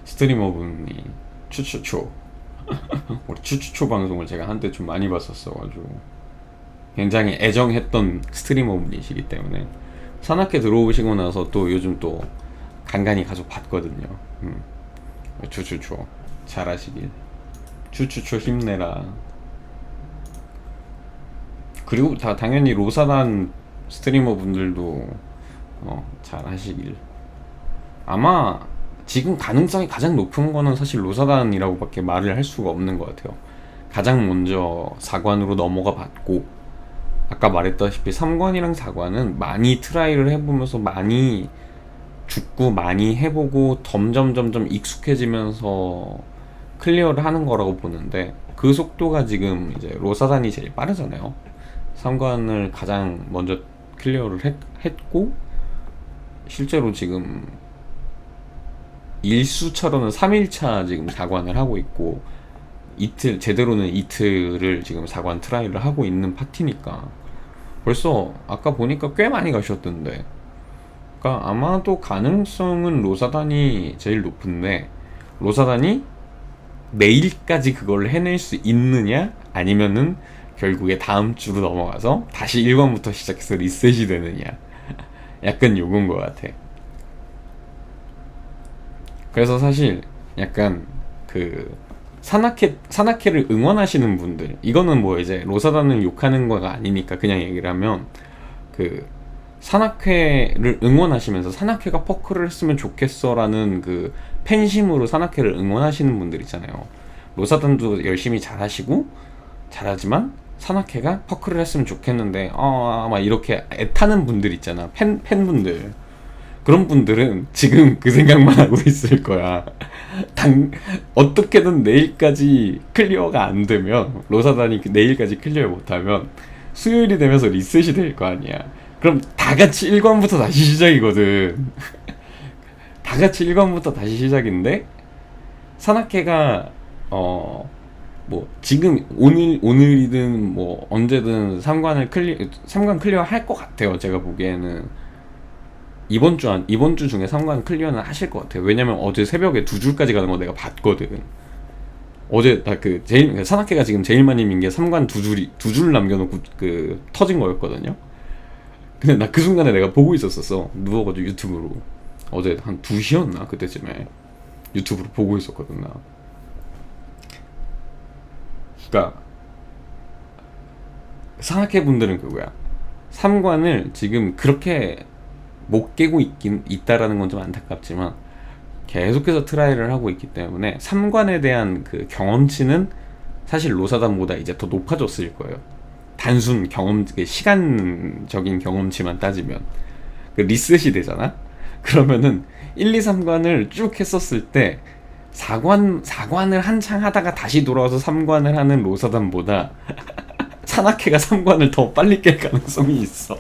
스트리머분이 추추초 우리 추추초 방송을 제가 한때 좀 많이 봤었어가지고 굉장히 애정했던 스트리머분이시기 때문에 산악회 들어오시고 나서 또 요즘 또 간간히 가서 봤거든요. 추추초 잘하시길. 추추초 힘내라. 그리고 다 당연히 로사단 스트리머 분들도 잘하시길. 아마 지금 가능성이 가장 높은 거는 사실 로사단이라고 밖에 말을 할 수가 없는 것 같아요. 가장 먼저 4관으로 넘어가 봤고, 아까 말했다시피 3관이랑 4관은 많이 트라이를 해보면서 많이 죽고 많이 해보고 점점 익숙해지면서 클리어를 하는 거라고 보는데, 그 속도가 지금 이제 로사단이 제일 빠르잖아요. 3관을 가장 먼저 클리어를 했고, 실제로 지금 일수차로는 3일차 지금 4관을 하고 있고, 제대로는 이틀을 지금 4관 트라이를 하고 있는 파티니까 벌써 아까 보니까 꽤 많이 가셨던데, 그러니까 아마도 가능성은 로사단이 제일 높은데, 로사단이 내일까지 그걸 해낼 수 있느냐, 아니면은 결국에 다음 주로 넘어가서 다시 1관부터 시작해서 리셋이 되느냐, 약간 요건 것 같아. 그래서 사실 약간 그 산악회를 응원하시는 분들, 이거는 뭐 이제 로사단을 욕하는 거가 아니니까 그냥 얘기를 하면, 그 산악회를 응원하시면서 산악회가 퍼크를 했으면 좋겠어라는 그 팬심으로 산악회를 응원하시는 분들 있잖아요. 로사단도 열심히 잘하시고 잘하지만 산악회가 퍼크를 했으면 좋겠는데 막 이렇게 애타는 분들 있잖아. 팬분들. 그런 분들은 지금 그 생각만 하고 있을 거야. 어떻게든 내일까지 클리어가 안 되면, 로사단이 내일까지 클리어 못하면 수요일이 되면서 리셋이 될 거 아니야. 그럼 다 같이 1관부터 다시 시작이거든. 다 같이 1관부터 다시 시작인데, 산악회가 뭐 지금 오늘이든 뭐 언제든 3관 클리어 할 것 같아요. 제가 보기에는 이번 주 중에 3관 클리어는 하실 것 같아요. 왜냐면 어제 새벽에 2줄까지 가는 거 내가 봤거든. 어제 나 산악회가 지금 제일 많이 민 게 3관 2줄 남겨놓고 그 터진 거였거든요. 근데 나 그 순간에 내가 보고 있었어. 누워가지고 유튜브로. 어제 한 2시였나 그때쯤에 유튜브로 보고 있었거든 나. 그러니까 산악회 분들은 그거야. 3관을 지금 그렇게 못 깨고 있다라는 건 좀 안타깝지만 계속해서 트라이를 하고 있기 때문에 3관에 대한 그 경험치는 사실 로사단보다 이제 더 높아졌을 거예요. 단순 시간적인 경험치만 따지면. 그 리셋이 되잖아? 그러면은 1, 2, 3관을 쭉 했었을 때 4관을 한창 하다가 다시 돌아와서 3관을 하는 로사단보다 산악회가 3관을 더 빨리 깰 가능성이 있어.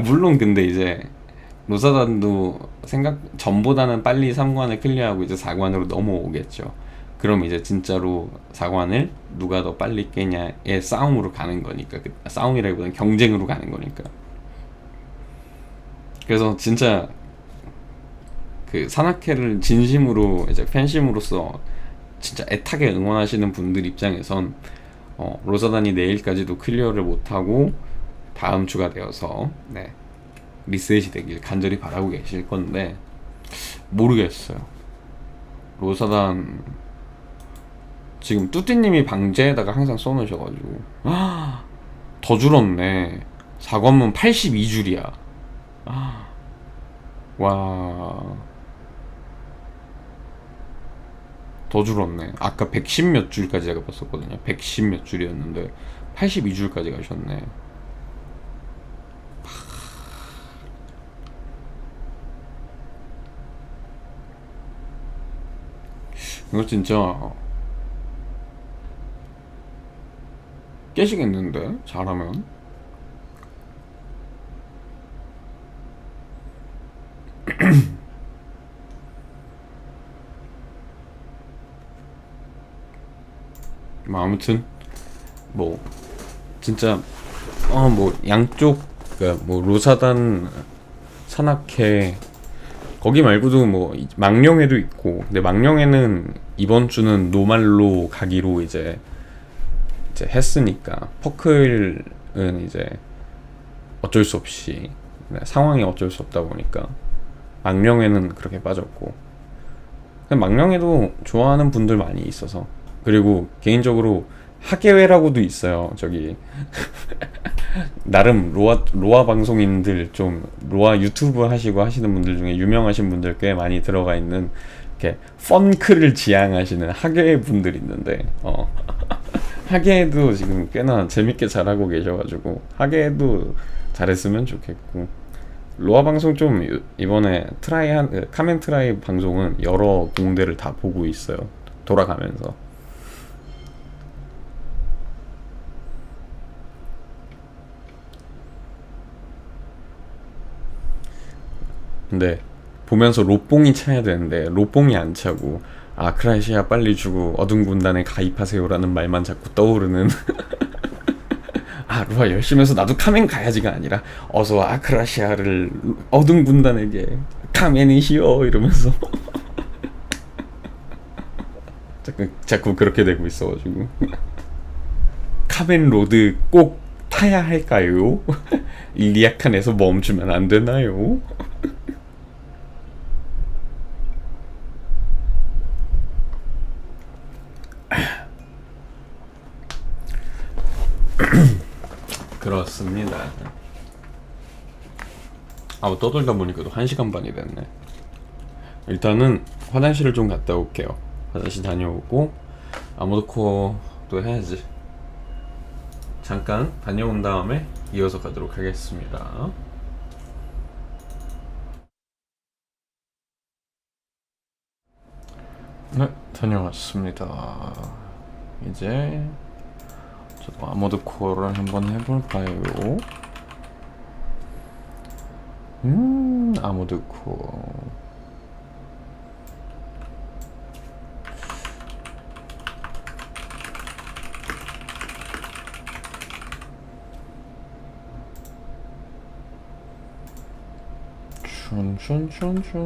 물론 근데 이제 로사단도 전보다는 빨리 3관을 클리어하고 이제 4관으로 넘어오겠죠. 그럼 이제 진짜로 4관을 누가 더 빨리 깨냐의 싸움으로 가는 거니까. 싸움이라기보다는 경쟁으로 가는 거니까. 그래서 진짜 그 산악회를 진심으로 이제 팬심으로서 진짜 애타게 응원하시는 분들 입장에선 로사단이 내일까지도 클리어를 못하고 다음 주가 되어서 리셋이 되길 간절히 바라고 계실 건데 모르겠어요. 로사단 지금 뚜띠님이 방제에다가 항상 써놓으셔가지고 더 줄었네. 4관문 82줄이야. 와, 더 줄었네. 아까 110 몇 줄까지 제가 봤었거든요. 110 몇 줄이었는데 82줄까지 가셨네. 이거 진짜 깨지겠는데? 잘하면. 뭐 아무튼 뭐 진짜 뭐 양쪽 그러니까 뭐 로사단 산악회 거기 말고도 뭐 망령회도 있고, 근데 망령회는 이번 주는 노말로 가기로 이제 했으니까 퍼클은 이제 어쩔 수 없이 상황이 어쩔 수 없다 보니까 망령회는 그렇게 빠졌고, 망령회도 좋아하는 분들 많이 있어서, 그리고 개인적으로 하계회라고도 있어요. 저기 나름 로아 방송인들, 좀 로아 유튜브 하시고 하시는 분들 중에 유명하신 분들 꽤 많이 들어가 있는 이렇게 펑크를 지향하시는 하계회 분들이 있는데 하계회도 지금 꽤나 재밌게 잘하고 계셔가지고 하계회도 잘했으면 좋겠고, 로아 방송 좀 이번에 카멘 트라이 방송은 여러 공대를 다 보고 있어요. 돌아가면서. 근데 보면서 로뽕이 차야 되는데 로뽕이 안 차고 아크라시아 빨리 주고 어둠 군단에 가입하세요라는 말만 자꾸 떠오르는 로아 열심히 해서 나도 카멘 가야지가 아니라 어서 아크라시아를 어둠 군단에게 카멘이시여 이러면서 자꾸 그렇게 되고 있어가지고 카멘 로드 꼭 타야 할까요? 일리아칸에서 멈추면 안 되나요? 그렇습니다. 떠들다 보니까 또 1시간 반이 됐네. 일단은 화장실을 좀 갔다 올게요. 화장실 다녀오고 아모드코어도 해야지. 잠깐 다녀온 다음에 이어서 가도록 하겠습니다. 네, 다녀왔습니다. 이제 저도 아모드코어를 한번 해볼까요? 아모드코어. 쭌쭌쭌쭌.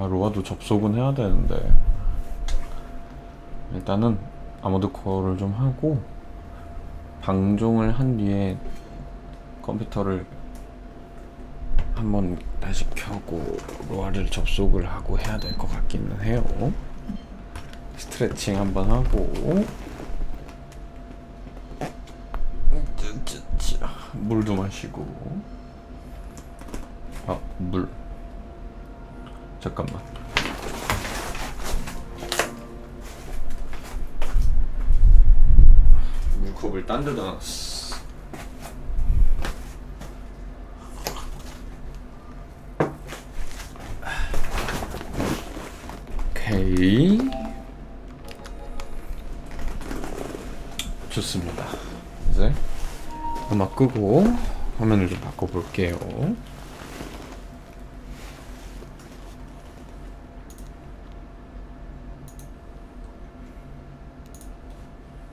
로아도 접속은 해야 되는데 일단은 아모드코어를 좀 하고 방종을 한 뒤에 컴퓨터를 한번 다시 켜고 로아를 접속을 하고 해야 될 것 같기는 해요. 스트레칭 한번 하고 물도 마시고. 물 잠깐만. 물컵을 딴 데다 놨어. 오케이, 좋습니다. 이제 음악 끄고 화면을 좀 바꿔볼게요.